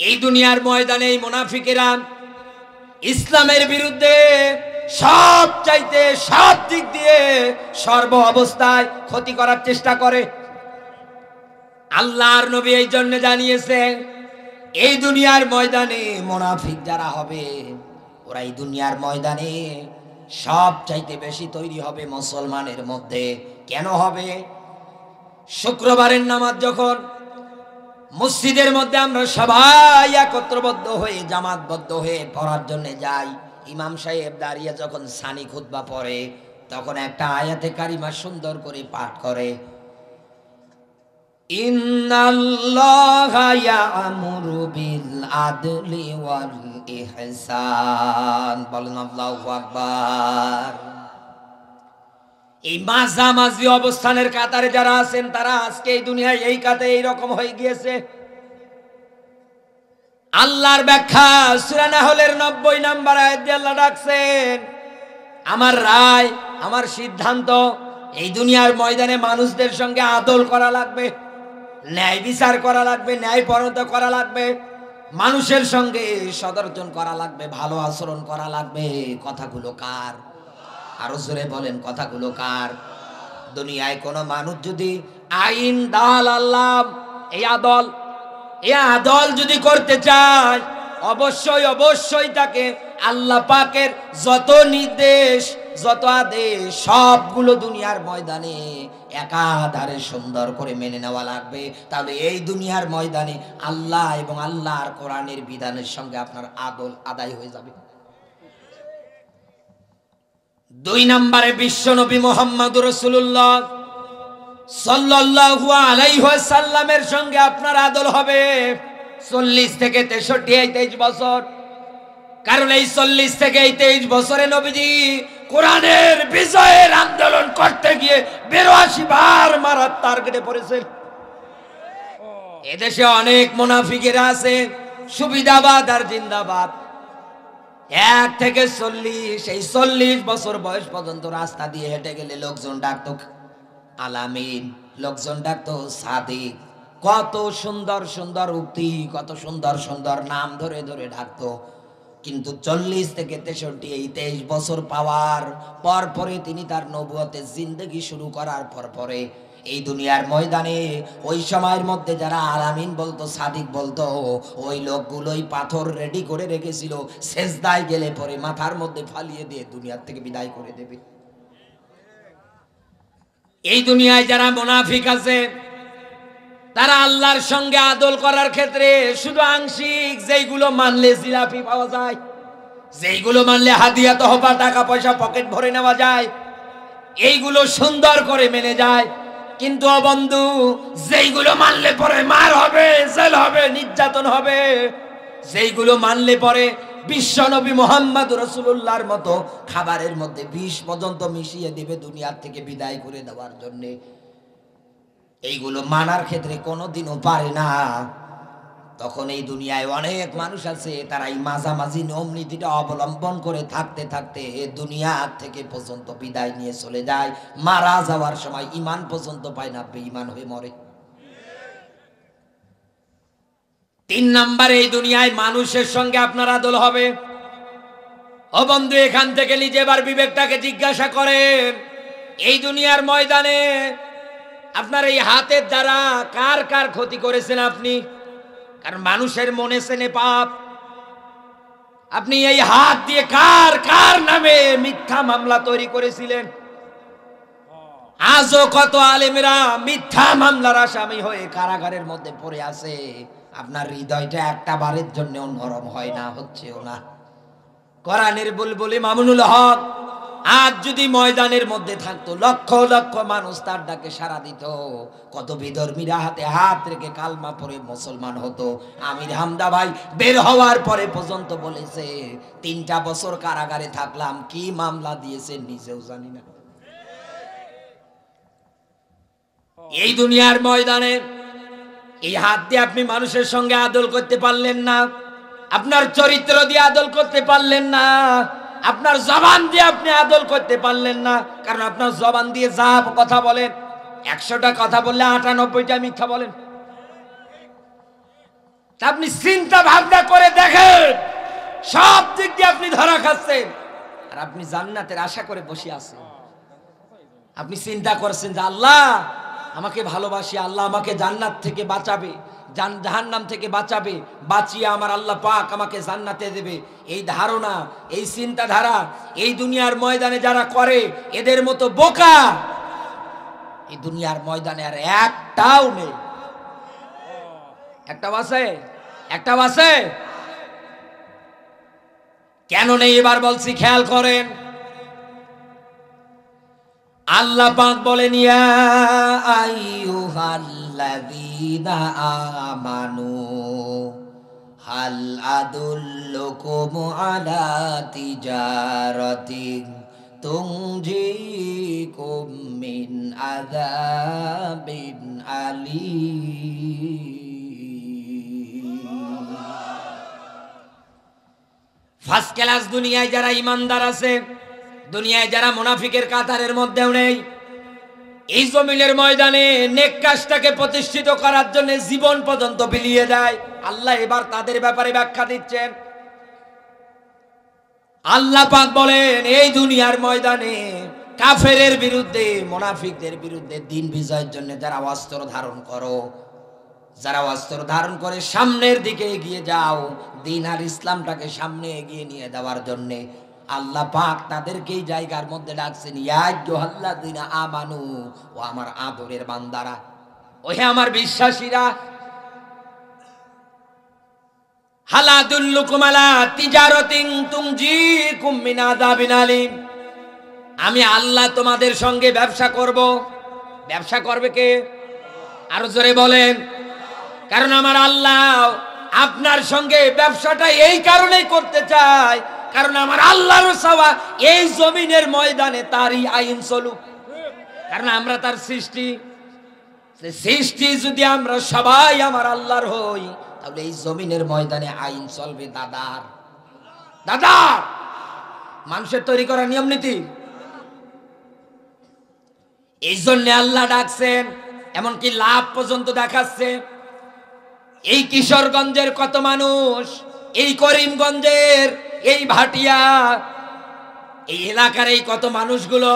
Speaker 1: এই দুনিয়ার ময়দানে এই মুনাফিকেরা ইসলামের বিরুদ্ধে সব চাইতে, সব দিক দিয়ে, সর্ব অবস্থায় ক্ষতি করার চেষ্টা করে। আল্লাহর নবী এই জন্য জানিয়েছেন, এই দুনিয়ার ময়দানে মুনাফিক যারা হবে, ওরা এই দুনিয়ার ময়দানে সব চাইতে বেশি তৈরি হবে মুসলমানের মধ্যে। কেন হবে? শুক্রবারের নামাজ যখন মসজিদের মধ্যে আমরা সবাই একত্রবদ্ধ হয়ে, জামাতবদ্ধ হয়ে পড়ার জন্য যাই, ইমাম সাহেব দাঁড়িয়ে যখন সানি খুতবা পড়ে, তখন একটা আয়াতে কারিমা সুন্দর করে পাঠ করে, ইন্নাল্লাহা ইয়া'মুরু বিল আদলি ওয়াল ইহসান। বলেন আল্লাহু আকবার। এই মাঝামাঝি অবস্থানের কাতারে যারা আছেন, তারা আজকে এই দুনিয়ায় এই কাতে এইরকম হয়ে গিয়েছে। আল্লাহর ব্যাখ্যা সূরা নাহলের 90 নম্বর আয়াত দিয়ে আল্লাহ ডাকছেন, আমার রায়, আমার সিদ্ধান্ত, এই দুনিয়ার ময়দানে মানুষদের সঙ্গে আদল করা লাগবে, ন্যায় বিচার করা লাগবে, ন্যায় পরতা করা লাগবে, মানুষের সঙ্গে সদর্জন করা লাগবে, ভালো আচরণ করা লাগবে। কথাগুলো কার? আরো জোরে বলেন, কথাগুলো কার? দুনিয়ায় কোনো মানুষ যদি আইন দাল আল্লাহ, এই আদল যদি করতে চায়, অবশ্যই অবশ্যই তাকে আল্লাহ পাকের যত নির্দেশ, যত আদেশ, সবগুলো দুনিয়ার ময়দানে একাধারে সুন্দর করে মেনে নেওয়া লাগবে। তাহলে এই দুনিয়ার ময়দানে আল্লাহ এবং আল্লাহর কোরআনের বিধানের সঙ্গে আপনার আদল আদায় হয়ে যাবে। 2 নম্বরে বিশ্বনবী মুহাম্মদুর রাসূলুল্লাহ সাল্লাল্লাহু আলাইহি ওয়াসাল্লামের সঙ্গে আপনার আদল হবে 40 থেকে 63 এই 23 বছর। কারণ এই 40 থেকে এই 23 বছরে নবীজি কোরআনের বিজয়ের আন্দোলন করতে গিয়ে 82 বার মারার টার্গেটে পড়েছেন। এদেশে অনেক মুনাফিকেরা আছে, সুবিধাবাদ আর জিন্দাবাদ। 1 থেকে 40, এই 40 বছর বয়স পর্যন্ত রাস্তা দিয়ে হেঁটে গেলে লোকজন ডাকতো আলামিন, লোকজন ডাকতো সাদিক, কত সুন্দর সুন্দর উক্তি, কত সুন্দর সুন্দর নাম ধরে ধরে ডাকতো। কিন্তু 40 থেকে 63 এই 23 বছর পাওয়ার পর পরে তিনি তার নবুয়তের জিন্দেগি শুরু করার পর পরে এই দুনিয়ার ময়দানে ওই সময়ের মধ্যে যারা আলামিন বলতো, সাদিক বলতো, ওই লোকগুলোই পাথর রেডি করে রেখেছিল, সেজদায় গেলে পরে মাথার মধ্যে ফালিয়ে দিয়ে দুনিয়ার থেকে বিদায় করে দেবে। এই দুনিয়ায় যারা মুনাফিক আছে তারা আল্লাহর সঙ্গে আদল করার ক্ষেত্রে শুধু আংশিক, যেইগুলো মানলে জিলাপি পাওয়া যায়, যেইগুলো মানলে হাদিয়া তহফা টাকা পয়সা পকেট ভরে নেওয়া যায়, এইগুলো সুন্দর করে মেনে যায়। কিন্তু ও বন্ধু, যেইগুলো মানলে পরে মার হবে, জেল হবে, নির্যাতন হবে, যেইগুলো মানলে পরে বিশ্বনবী মুহাম্মদ রাসূলুল্লাহর মতো খাবারের মধ্যে বিষ পর্যন্ত মিশিয়ে দিবে দুনিয়ার থেকে বিদায় করে দেওয়ার জন্য, এইগুলো মানার ক্ষেত্রে কোনোদিনও পারে না। তখন এই দুনিয়ায় অনেক মানুষ আছে তারা এই মাঝামাঝি নিয়ম নীতিটা অবলম্বন করে থাকতে থাকতে দুনিয়া থেকে পর্যন্ত বিদায় নিয়ে চলে যায়। মারা যাওয়ার সময় ঈমান পর্যন্ত পায় না, বেঈমান হয়ে মরে। 3 নম্বরে এই দুনিয়ায় মানুষের সঙ্গে আপনার আদল হবে। ও বন্ধু, এখান থেকে নিজে এবার বিবেকটাকে জিজ্ঞাসা করেন, এই দুনিয়ার ময়দানে আপনার এই হাতের দ্বারা কার কার ক্ষতি করেছেন আপনি? কারণ মানুষের মনে চেনে পাপ। আপনি এই হাত দিয়ে কার কার নামে মিথ্যা মামলা তৈরি করেছিলেন? আজও কত আলেমেরা মিথ্যা মামলার আসামি হয়ে কারাগারের মধ্যে পড়ে আছে। আপনার হৃদয়টা একটা বারের জন্য নরম হয় না, হচ্ছেও না। কোরআনের বুলবুল মামুনুল হক আজ যদি ময়দানের মধ্যে থাকতো, লক্ষ লক্ষ মানুষ তার ডাকে সাড়া দিত, কত বিধর্মীরা হাতে হাত রেখে কালমা পড়ে মুসলমান হতো। আমির হামদা ভাই বের হওয়ার পরে পর্যন্ত বলেছে 3টা বছর কারাগারে থাকলাম, কি মামলা দিয়েছে নিজেও জানি না। এই দুনিয়ার ময়দানে এই হাত দিয়ে আপনি মানুষের সঙ্গে আদল করতে পারলেন না, আপনার চরিত্র দিয়ে আদল করতে পারলেন না, আপনার জবান দিয়ে আপনি আদল করতে পারলেন না। কারণ আপনার জবান দিয়ে যা কথা বলেন, 100টা কথা বললে 98টা মিথ্যা বলেন। আপনি চিন্তা ভাবনা করে দেখেন, সব দিক দিয়ে আপনি ধরা খাচ্ছেন, আর আপনি জান্নাতের আশা করে বসে আছেন। আপনি চিন্তা করছেন যে আল্লাহ আমাকে ভালোবাসি, আল্লাহ আমাকে জান্নাত থেকে বাঁচাবে, জাহান্নাম থেকে বাঁচাবে, বাঁচিয়ে আমার আল্লাহ পাক আমাকে জান্নাতে দেবে। এই ধারণা, এই চিন্তাধারা এই দুনিয়ার ময়দানে যারা করে, এদের মতো বোকা এই দুনিয়ার ময়দানে আর একটাও নেই। একটা আছে? একটা আছে? কেন নেই এবার বলছি, খেয়াল করেন। আল্লাহ পাক বলেন, ইয়া আইয়ুহাল্লাযীনা আমানু হাল আদুল্লুকুম আলা তিজারাতিন তুনজিকুম মিন আযাবিন আলীম। ফার্স্ট ক্লাস দুনিয়ায় যারা ইমানদার আছে, দুনিয়ায় যারা মুনাফিকের কাতারের মধ্যেও নেই, এই জমিনের ময়দানে নেক কাজটাকে প্রতিষ্ঠিত করার জন্য জীবন পর্যন্ত বিলিয়ে দেয়। আল্লাহ এবার তাদের ব্যাপারে ব্যাখ্যা দিচ্ছেন। আল্লাহ পাক বলেন, এই দুনিয়ার ময়দানে কাফেরের বিরুদ্ধে, মুনাফিকদের বিরুদ্ধে দিন বিজয়ের জন্য যারা অস্ত্র ধারণ করো, যারা অস্ত্র ধারণ করে সামনের দিকে এগিয়ে যাও, দ্বীন আর ইসলামটাকে সামনে এগিয়ে নিয়ে যাওয়ার জন্য আল্লাহ পাক তাদেরকেই জায়গার মধ্যে ডাকছেন, ইয়া আইয়ুহাল্লাযীনা আমানু, ও আমার আদরের বান্দারা, ওহে আমার বিশ্বাসীরা, হাল আদুল্লুকুম আলা তিজারাতিন তুনজিকুম মিন আযাবিন আলীম, আমি আল্লাহ তোমাদের সঙ্গে ব্যবসা করব। ব্যবসা করবে কে? আরো জোরে বলেন। কারণ আমার আল্লাহ আপনার সঙ্গে ব্যবসাটা এই কারণেই করতে চায়, কারণ আমার আল্লাহর চাওয়া এই জমিনের ময়দানে তারই আইন চলুক। কারণ আমরা তার সৃষ্টি, সৃষ্টি যদি আমরা সবাই আমার আল্লাহর হই, তাহলে এই জমিনের ময়দানে আইন চলবে দাদার। দাদা মানুষের তৈরি করা নিয়ম নীতি। এই জন্য আল্লাহ ডাকছেন, এমনকি লাভ পর্যন্ত দেখাচ্ছে। এই কিশোরগঞ্জের কত মানুষ, এই করিমগঞ্জের, এই ভাটিয়া, এই এলাকার এই কত মানুষগুলো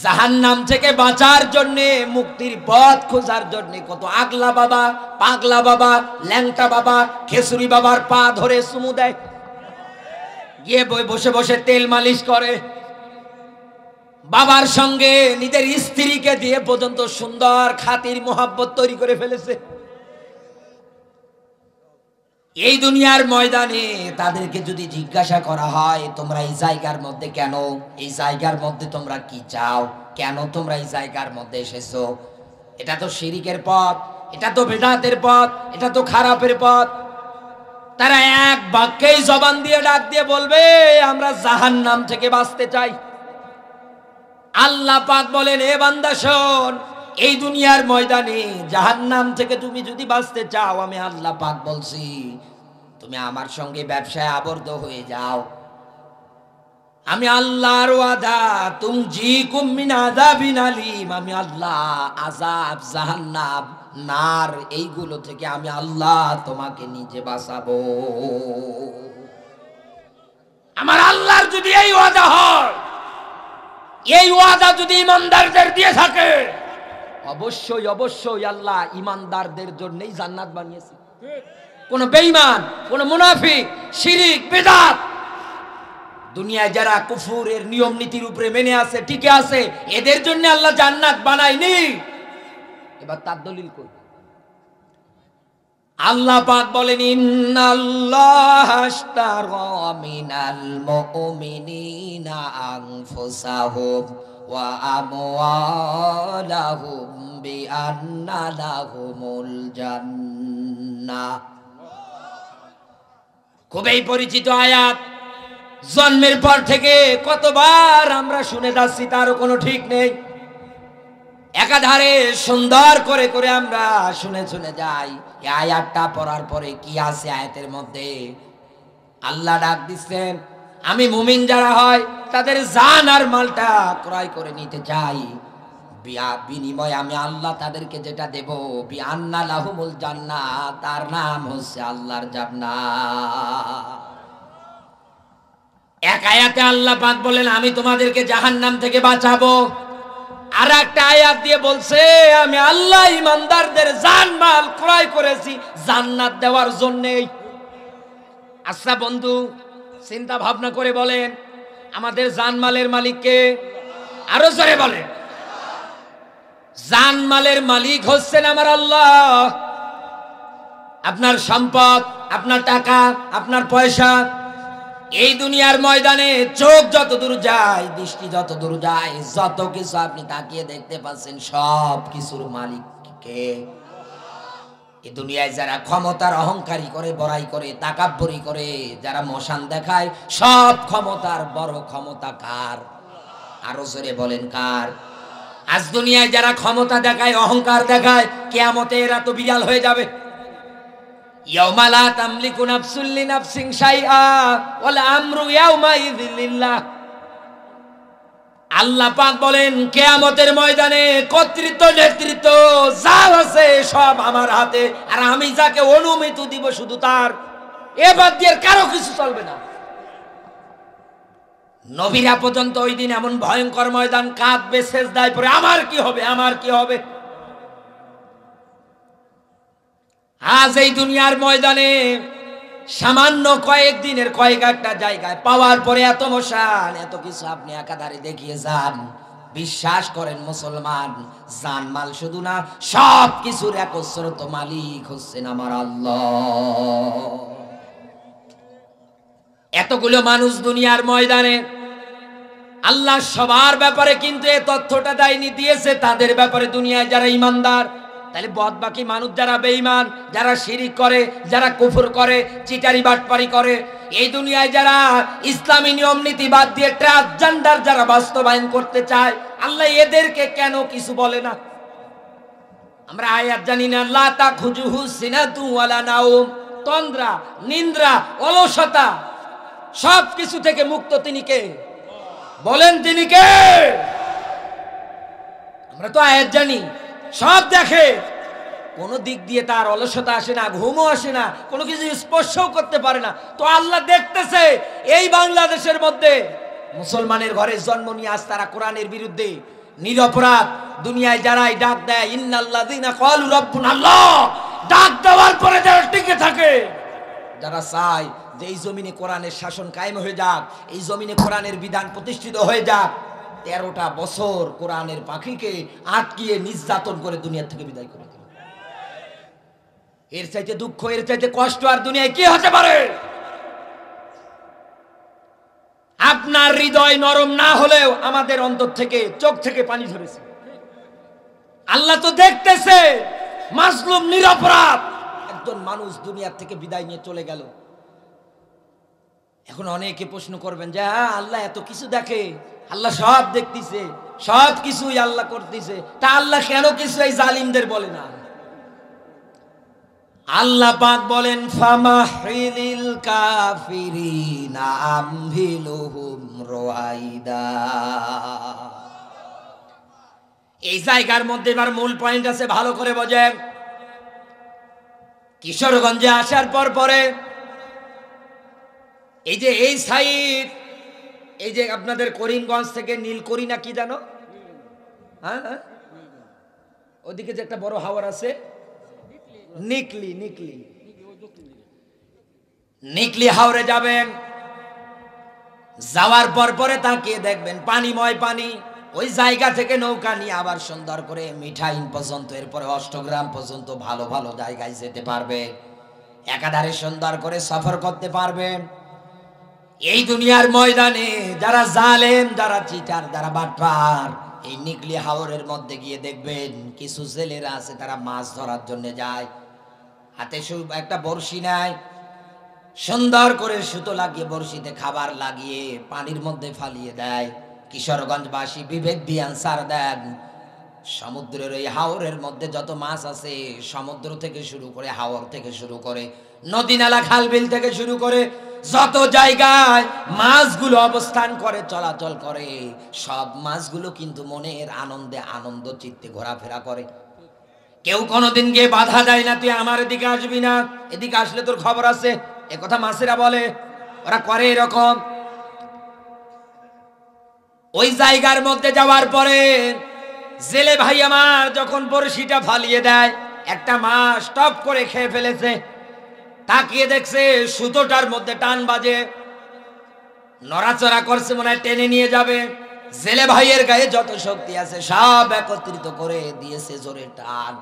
Speaker 1: জাহান্নাম থেকে বাঁচার জন্য, মুক্তির পথ খোঁজার জন্য কত আগলা বাবা, পাগলা বাবা, ল্যাংটা বাবা, খেসুরি বাবার পা ধরে চুমু দেয়, গিয়ে বসে বসে তেল মালিশ করে, বাবার সঙ্গে নিজের স্ত্রীকে দিয়ে পর্যন্ত সুন্দর খাতির মোহাব্বত তৈরি করে ফেলেছে। এই দুনিয়ার ময়দানে তাদেরকে যদি জিজ্ঞাসা করা হয়, তোমরা এই জায়গার মধ্যে কেন, এই জায়গার মধ্যে তোমরা কি চাও, কেন তোমরা এই জায়গার মধ্যে এসেছো, এটা তো শিরিকের পথ, এটা তো বিদআতের পথ, এটা তো খারাপের পথ, তারা এক বাক্যেই জবান দিয়ে ডাক দিয়ে বলবে, আমরা জাহান্নাম থেকে বাঁচতে চাই। আল্লাহ পাক বলেন, এ বান্দা শোন, এই দুনিয়ার ময়দানে জাহান্নাম থেকে তুমি যদি বাঁচতে চাও, আমি আল্লাহ পাক বলছি তুমি আমার সঙ্গে ব্যবসায় আবদ্ধ হয়ে যাও। আমি আল্লাহর ওয়াদা, তুনজিকুম মিন আযাবিন আলীম, আমি আল্লাহ আযাব, জাহান্নাম, নার, এইগুলো থেকে আমি আল্লাহ তোমাকে নিজে বাঁচাবো। আমার আল্লাহর যদি এই ওয়াদা হয়, এই ওয়াদা যদি ইমানদারদের দিয়ে থাকে, অবশ্যই অবশ্যই আল্লাহ ইমানদারদের জন্যই জান্নাত বানিয়েছে। কোন বেঈমান, কোন মুনাফিক, শিরিক, বিদআত, দুনিয়ায় যারা কুফুরের নিয়ম নীতির উপরে মেনে আছে, টিকে আছে, এদের জন্য আল্লাহ জান্নাত বানায়নি। এবার তার দলিল কই? আল্লাহ পাক বলেন, ইন্নাল্লাহা আশতারা মিনাল মুমিনিনা আনফুসাহুম ওয়া আমওয়ালাহুম বিআন্না লাহুমুল জান্নাহ। খুবই পরিচিত আয়াত, জন্মের পর থেকে কতবার আমরা শুনে যাচ্ছি, তারও কোনো ঠিক নেই। একাধারে সুন্দর করে করে আমরা শুনে শুনে যাই। এই আয়াতটা পড়ার পরে কি আছে আয়াতের মধ্যে? আল্লাহ ডাক দিচ্ছেন, আমি মুমিন যারা হয় তাদের জান আর মালটা ক্রয় করে নিতে চাই, বিনিময়ে আমি আল্লাহ তাদেরকে যেটা দেব, বিআন্না লাহুমুল জান্নাত, তার নাম হচ্ছে আল্লাহর জান্নাত। এক আয়াতে আল্লাহ পাক বলেন, আমি তোমাদেরকে জাহান্নাম থেকে বাঁচাবো। আর একটা আয়াত দিয়ে বলছে, আমি আল্লাহ ইমানদারদের জান মাল ক্রয় করেছি জান্নাত দেওয়ার জন্যে। আচ্ছা বন্ধু, চিন্তা ভাবনা করে বলেন, আমাদের জান মালের মালিক কে? আরো জোরে বলেন। জান মালের মালিক হচ্ছেন আমার আল্লাহ। আপনার সম্পদ, আপনার টাকা, আপনার পয়সা, এই দুনিয়ার ময়দানে চোখ যত দূর যায়, দৃষ্টি যত দূর যায়, যত কিছু আপনি তাকিয়ে দেখতে পাচ্ছেন, সব কিছুর মালিক কে? এই দুনিয়ায় যারা ক্ষমতার অহংকারী করে, বড়াই করে, তাকাব্বুরি করে, যারা মশান দেখায়, সব ক্ষমতার বড় ক্ষমতা কার? আরো জোরে বলেন কার? আজ দুনিয়ায় যারা ক্ষমতা দেখায়, অহংকার দেখায়, কিয়ামতে এরা তো বিড়াল হয়ে যাবে। ইয়াউমা লা তামলিকু নাফসুন লিনাফসিন শাইআ ওয়াল আমরু ইয়াউমাইযিন লিল্লাহ। আল্লাহ পাক বলেন, কিয়ামতের ময়দানে কর্তৃত্ব, নেতৃত্ব যা আছে সব আমার হাতে, আর আমি যাকে অনুমতি দিব শুধু তার, এ বাদ দিয়ে কারো কিছু চলবে না। নবীরা পর্যন্ত ওই দিন এমন ভয়ঙ্কর ময়দান, কাঁদবে, সেজদায় পড়ে, আমার কি হবে, আমার কি হবে। আজ এই দুনিয়ার ময়দানে সামান্য কয়েকদিনের কয়েক একটা জায়গায় পাওয়ার পরে এত মশান এত কিছু আপনি একাধারে দেখিয়ে যান, বিশ্বাস করেন মুসলমান, জানমাল শুধু না সব কিছুর একচ্ছত্র মালিক হচ্ছেন আমার আল্লাহ। এতগুলো মানুষ দুনিয়ার ময়দানে, আল্লাহ সবার ব্যাপারে কিন্তু এই তথ্যটা দেয়নি, দিয়েছে তাদের ব্যাপারে দুনিয়ায় যারা ইমানদার। তাহলে বাকি মানুষ যারা বেঈমান, যারা শিরিক করে, যারা কুফর করে, চিটারি বাটপারি করে, এই দুনিয়ায় যারা ইসলামী নিয়ম নীতি বাদ দিয়ে ট্রান্সজেন্ডার যারা বাস্তবায়ন করতে চায়, আল্লাহ এদেরকে কেন কিছু বলে না? আমরা আয়াত জানি না, লা তাখুজুহু সিনাতু ওয়ালা নাওম, তন্দ্রা, নিদ্রা, অলসতা সব কিছু থেকে মুক্ত তিনি কে? বলেন তিনি কে? আমরা তো আয়াত জানি, সব দেখে, কোন দিক দিয়ে তার অলসতা আসে না, ঘুমও আসে না, কোনো কিছু স্পর্শও করতে পারে না। তো আল্লাহ দেখতেছে এই বাংলাদেশের মধ্যে মুসলমানের ঘরে জন্ম নিয়ে আজ তারা কোরআনের বিরুদ্ধে নিরপরাধ দুনিয়ায় যারাই ডাক দেয়, ইন্নাল্লাযীনা ক্বালু রাব্বুনাল্লাহ, ডাক দেওয়ার পরে যারা টিকে থাকে, যারা চায় যে এই জমিনে কোরআনের শাসন কায়েম হয়ে যাক, এই জমিনে কোরআনের বিধান প্রতিষ্ঠিত হয়ে যাক, 13টা বছর কোরআনের পাখিকে আটকিয়ে নির্যাতন করে দুনিয়া থেকে বিদায় করে দিল। এর চাইতে দুঃখ, এর চাইতে কষ্ট আর দুনিয়ায় কি হতে পারে? আপনার হৃদয় নরম না হলেও আমাদের অন্তর থেকে, চোখ থেকে পানি ঝরেছে। আল্লাহ তো দেখতেছে, মাজলুম নিরপরাধ একজন মানুষ দুনিয়া থেকে বিদায় নিয়ে চলে গেল। এখন অনেকে প্রশ্ন করবেন যে হ্যাঁ, আল্লাহ এত কিছু দেখে, আল্লাহ সব দেখতেছে, সব কিছুই আল্লাহ করতেছে, তা আল্লাহ কেন কিছু এই জালিমদের বলে না? আল্লাহ পাক বলেন, ফামাহিলিল কাফিরিনা আমহিলুহুম রুয়াইদা। এই জায়গার মধ্যে এবার মূল পয়েন্ট আছে, ভালো করে বোঝেন। কিশোরগঞ্জে আসার পরে এই যে এই সাইড, এই যে আপনাদের করিমগঞ্জ থেকে নীলকরি না কি জানো, হ্যাঁ, ওদিকে যে একটা বড় হাওর আছে, নিকলি নিকলি নিকলি হাওরে যাবেন, যাওয়ার পরে তাকিয়ে দেখবেন পানিময় পানি। ওই জায়গা থেকে নৌকা নিয়ে আবার সুন্দর করে মিঠাইন পর্যন্ত, এরপরে অষ্টগ্রাম পর্যন্ত ভালো ভালো জায়গায় যেতে পারবে, একাধারে সুন্দর করে সফর করতে পারবেন। এই দুনিয়ার ময়দানে যারা জালেম, যারা চিটার, যারা বাটপার, এই নিকলি হাওরের মধ্যে গিয়ে দেখবেন কিছু জেলেরা আছে, তারা মাছ ধরার জন্য যায়, হাতে একটা বড়শি নেয়, সুন্দর করে সুতো লাগিয়ে বড়শিতে খাবার লাগিয়ে পানির মধ্যে ফালিয়ে দেয়। কিশোরগঞ্জবাসী বিবেক দিয়ে আনসার দেন, সমুদ্রের ওই হাওরের মধ্যে যত মাছ আছে, সমুদ্র থেকে শুরু করে, হাওর থেকে শুরু করে, নদী নালা খাল বিল থেকে শুরু করে যত জায়গায় মাছগুলো অবস্থান করে, চলাচল করে, সব মাছগুলো কিন্তু মনের আনন্দে আনন্দ চিত্তে ঘোরাফেরা করে। কেউ কোনোদিন গিয়ে বাধা দেয় না, তুই আমার এদিকে আসবি না, এদিকে আসলে তোর খবর আছে, এ কথা মাছেরা বলে, ওরা করে এরকম। ওই জায়গার মধ্যে যাওয়ার পরে জেলে ভাই আমার যখন বড়শিটা ফালিয়ে দেয়, একটা মাছ টপ করে খেয়ে ফেলেছে, তাকিয়ে দেখছে সুতোটার মধ্যে টান বাজে, নড়াচড়া করছে, মনে হয় টেনে নিয়ে যাবে। জেলে ভাইয়ের গায়ে যত শক্তি আছে সব একত্রিত করে দিয়েছে জোরে টান।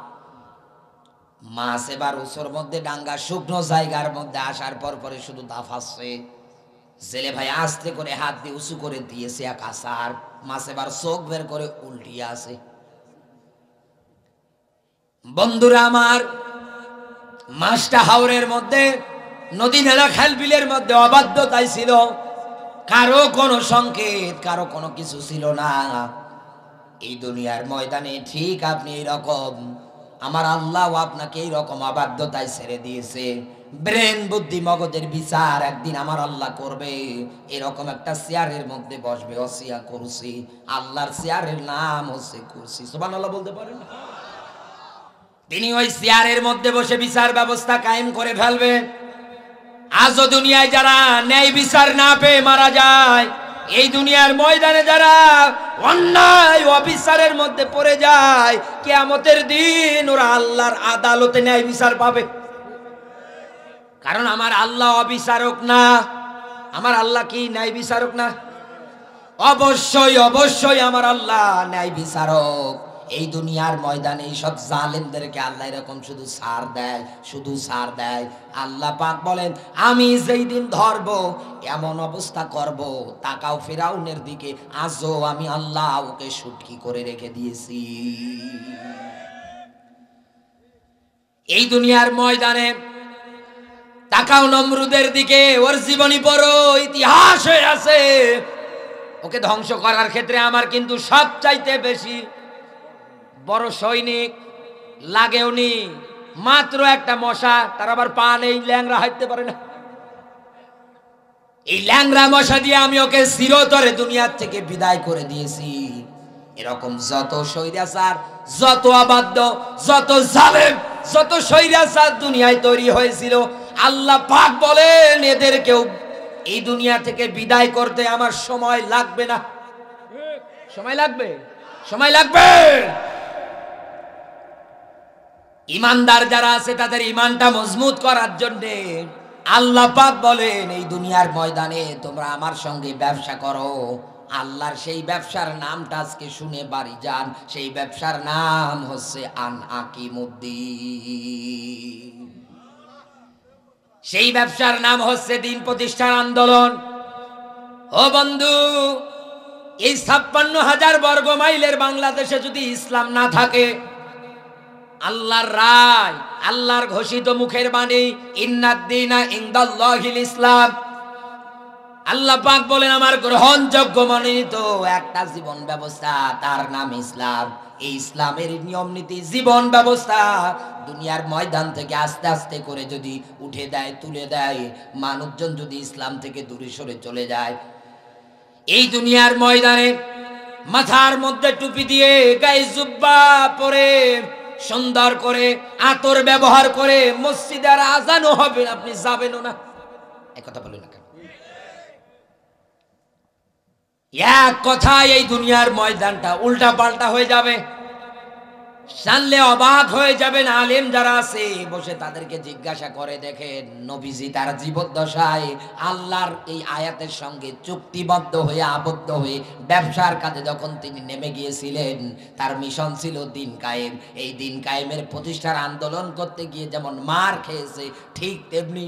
Speaker 1: মাছ এবার উসর মধ্যে ডাঙ্গা শুকনো জায়গার মধ্যে আসার পরে শুধু দাফাচ্ছে। জেলে ভাই আস্তে করে হাত দিয়ে উঁচু করে দিয়েছে এক আসার, মাছ এবার চোখ বের করে উল্টিয়ে আছে। বন্ধুরা আমার, মাছটা হাওরের মধ্যে, নদী নালা খাল বিলের মধ্যে অবাধ্যতায় ছিল, কারো কোনো সংকেত, কারো কোনো কিছু ছিল না। এই দুনিয়ার ময়দানে ঠিক আপনি এইরকম, আমার আল্লাহ আপনাকে এইরকম অবাধ্যতায় ছেড়ে দিয়েছে। ব্রেন, বুদ্ধি, মগজের বিচার একদিন আমার আল্লাহ করবে। এরকম একটা চেয়ারের মধ্যে বসবে, ওসিয়া কুরসি, আল্লাহর চেয়ারের নাম হচ্ছে কুরসি। সুবহানাল্লাহ বলতে পারেন? তিনি ওই চেয়ারের মধ্যে বসে বিচার ব্যবস্থা কায়েম করে ফেলবে। আজও দুনিয়ায় যারা ন্যায় বিচার না পেয়ে মারা যায়, এই দুনিয়ার ময়দানে যারা অন্যায় অবিচারের মধ্যে পড়ে যায়, কিয়ামতের দিন ওরা আল্লাহর আদালতে ন্যায় বিচার পাবে। কারণ আমার আল্লাহ অবিচারক না। আমার আল্লাহ কি ন্যায় বিচারক না? অবশ্যই অবশ্যই আমার আল্লাহ ন্যায় বিচারক। এই দুনিয়ার ময়দানে এই সব জালেমদেরকে আল্লাহ এরকম শুধু ছাড় দেয়, শুধু ছাড় দেয়। আল্লাহ পাক বলেন, আমি যেই দিন ধরবো এমন অবস্থা করব, তাকাও ফিরাউনের দিকে, আজও আমি আল্লাহ ওকে শুটকি করে রেখে দিয়েছি। এই দুনিয়ার ময়দানে তাকাও নমরুদের দিকে, ওর জীবনী পড়ো, ইতিহাস হয়ে আছে। ওকে ধ্বংস করার ক্ষেত্রে আমার কিন্তু সবচাইতে বেশি বড় সৈনিক লাগেওনি। মাত্র একটা মশা, তার আবার পা নেই, ল্যাংরা হাঁটতে পারে না। এই ল্যাংরা মশা দিয়ে আমি ওকে চিরতরে দুনিয়ার থেকে বিদায় করে দিয়েছি। এরকম যত স্বৈরাচার, যত অবাধ্য, যত জালেম, যত স্বৈরাচার দুনিয়ায় তৈরি হয়েছিল, আল্লাহ পাক বলেন এদেরকেও এই দুনিয়া থেকে বিদায় করতে আমার সময় লাগবে না। সময় লাগবে, সময় লাগবে। ইমানদার যারা আছে তাদের ইমানটা মজবুত করার জন্য আল্লাহ পাক বলেন এই দুনিয়ার ময়দানে তোমরা আমার সঙ্গে ব্যবসা করো। আল্লাহর সেই ব্যবসার নামটা আজকে শুনে বাড়ি যান। সেই ব্যবসার নাম হচ্ছে আনআকিমুদ্দিন। সেই ব্যবসার নাম হচ্ছে দিন প্রতিষ্ঠার আন্দোলন। ও বন্ধু, এই 56,000 বর্গ মাইলের বাংলাদেশে যদি ইসলাম না থাকে, আল্লাহর রায়, আল্লাহর ঘোষিত মুখের বাণী, ইন্নাদ-দীনা ইনদাল্লাহিল ইসলাম। আল্লাহ পাক বলেন আমার গ্রহণযোগ্য মনোনীত একটা জীবন ব্যবস্থা, তার নাম ইসলাম। এই ইসলামের নিয়ম নীতি, জীবন ব্যবস্থা দুনিয়ার ময়দান থেকে আস্তে আস্তে করে যদি উঠে দেয়, তুলে দেয়, মানুষজন যদি ইসলাম থেকে দূরে সরে চলে যায়, এই দুনিয়ার ময়দানে মাথার মধ্যে টুপি দিয়ে, গায়ে জুব্বা পরে, সুন্দর করে আতর ব্যবহার করে মসজিদে আর আজানও হবে, আপনি যাবেনও না। এক কথা বলেন না কেন? এক কথায় এই দুনিয়ার ময়দানটা উল্টা পাল্টা হয়ে যাবে। জানলে অবাক হয়ে যাবেন। আলেম যারা আছে বসে তাদেরকে জিজ্ঞাসা করে দেখেন, নবীজি তার জীবদ্দশায় আল্লাহর এই আয়াতের সঙ্গে চুক্তিবদ্ধ হয়ে, আবদ্ধ হয়ে ব্যবসার কাজে যখন তিনি নেমে গিয়েছিলেন, তার মিশন ছিল দিন কায়েম। এই দিন কায়েমের প্রতিষ্ঠার আন্দোলন করতে গিয়ে যেমন মার খেয়েছে, ঠিক তেমনি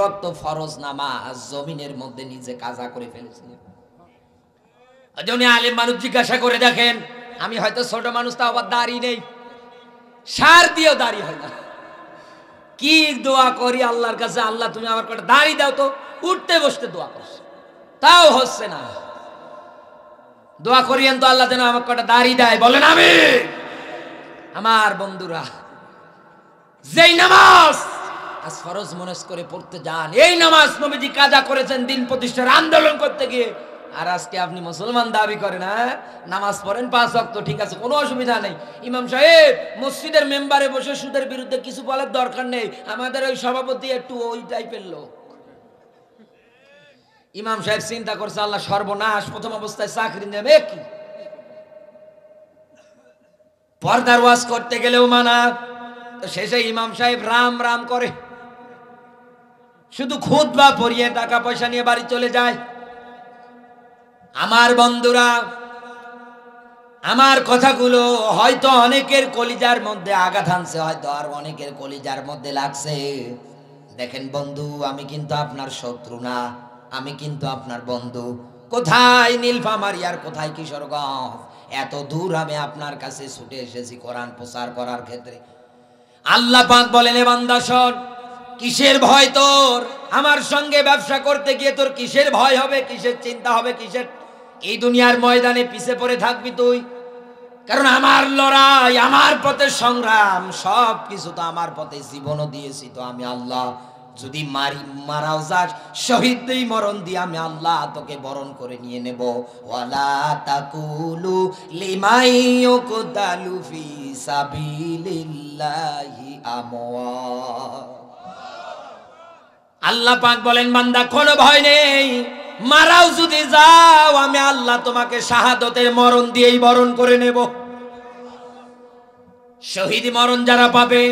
Speaker 1: রক্ত ফরজ নামাজ জমিনের মধ্যে নিজে কাজা করে ফেলেছিলেন। আলেম মানুষ জিজ্ঞাসা করে দেখেন, আমি হয়তো ছোট মানুষ, তাও আবার দাড়ি নেই, সার দিয়েও দাড়ি হয় না, কি দোয়া করি আল্লাহর কাছে, আল্লাহ তুমি আমার কটা দাড়ি দাও তো। উঠতে বসতে দোয়া করছে, তাও হচ্ছে না। দোয়া করিয়েন তো আল্লাহ যেন আমার কটা দাড়ি দেয়, বলেন আমি। আমার বন্ধুরা, যেই নামাজ আজ ফরজ মনে করে পড়তে যান, এই নামাজ নবীজি কাজা করেছেন দিন প্রতিষ্ঠার আন্দোলন করতে গিয়ে। আর আজকে আপনি মুসলমান দাবি করেন, হ্যাঁ নামাজ পড়েন 5 ওয়াক্ত, ঠিক আছে, কোনো অসুবিধা নেই। ইমাম সাহেব মসজিদের মেম্বারে বসে সুদের বিরুদ্ধে কিছু বলার দরকার নেই, আমাদের ওই সভাপতি একটু ওই টাইপের লোক। ইমাম সাহেব চিন্তা করছে, আল্লাহ সর্বনাশ, প্রথম অবস্থায় চাকরি নেবে কি, পর্দার ওয়াজ করতে গেলেও মানা। তো শেষে ইমাম সাহেব রাম রাম করে, শুধু খুতবা পড়িয়ে টাকা পয়সা নিয়ে বাড়ি চলে যায়। আমার বন্ধুরা, আমার কথাগুলো হয়তো অনেকের কলিজার মধ্যে আঘাত হানছে, হয়তো আর অনেকের কলিজার মধ্যে লাগছে। দেখেন বন্ধু, আমি কিন্তু আপনার শত্রু না, আমি কিন্তু আপনার বন্ধু। কোথায় নীলফামারী আর কোথায় কিশোরগঞ্জ, এত দূর আমি আপনার কাছে ছুটে এসেছি কোরআন প্রচার করার ক্ষেত্রে। আল্লাহ পাক বলেন, এ বান্দা শোন, কিসের ভয় তোর? আমার সঙ্গে ব্যবসা করতে গিয়ে তোর কিসের ভয় হবে, কিসের চিন্তা হবে, কিসের এই দুনিয়ার ময়দানে পিছে পড়ে থাকবি তুই? কারণ আমার লড়াই, আমার পথে সংগ্রাম, সব কিছু তো আমার পথে, জীবনও দিয়েছি তো আমি আল্লাহ। যদি মারাও যাস, শহীদই মরণ দিয়ে আমি আল্লাহ তোকে বরণ করে নিয়ে নেব। ওয়ালা তাকুলু লিমাই ইউকতালু ফি সাবিলিল্লাহি আমওয়াত। আল্লাহ পাক বলেন, বান্দা কোনো ভয় নেই, মারাও যদি যাও আমি আল্লাহ তোমাকে শাহাদতের মরণ দিয়েই বরণ করে নেব। শহীদ মরণ যারা পাবে,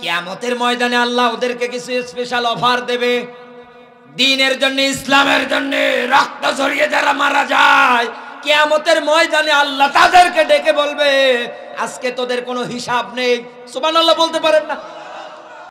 Speaker 1: কিয়ামতের ময়দানে আল্লাহ ওদেরকে কিছু স্পেশাল অফার দেবে। দ্বীনের জন্য, ইসলামের জন্য রক্ত ঝরিয়ে যারা মারা যায়, কিয়ামতের ময়দানে আল্লাহ তাদেরকে ডেকে বলবে, আজকে তোদের কোনো হিসাব নেই। সুবহানাল্লাহ বলতে পারেন না?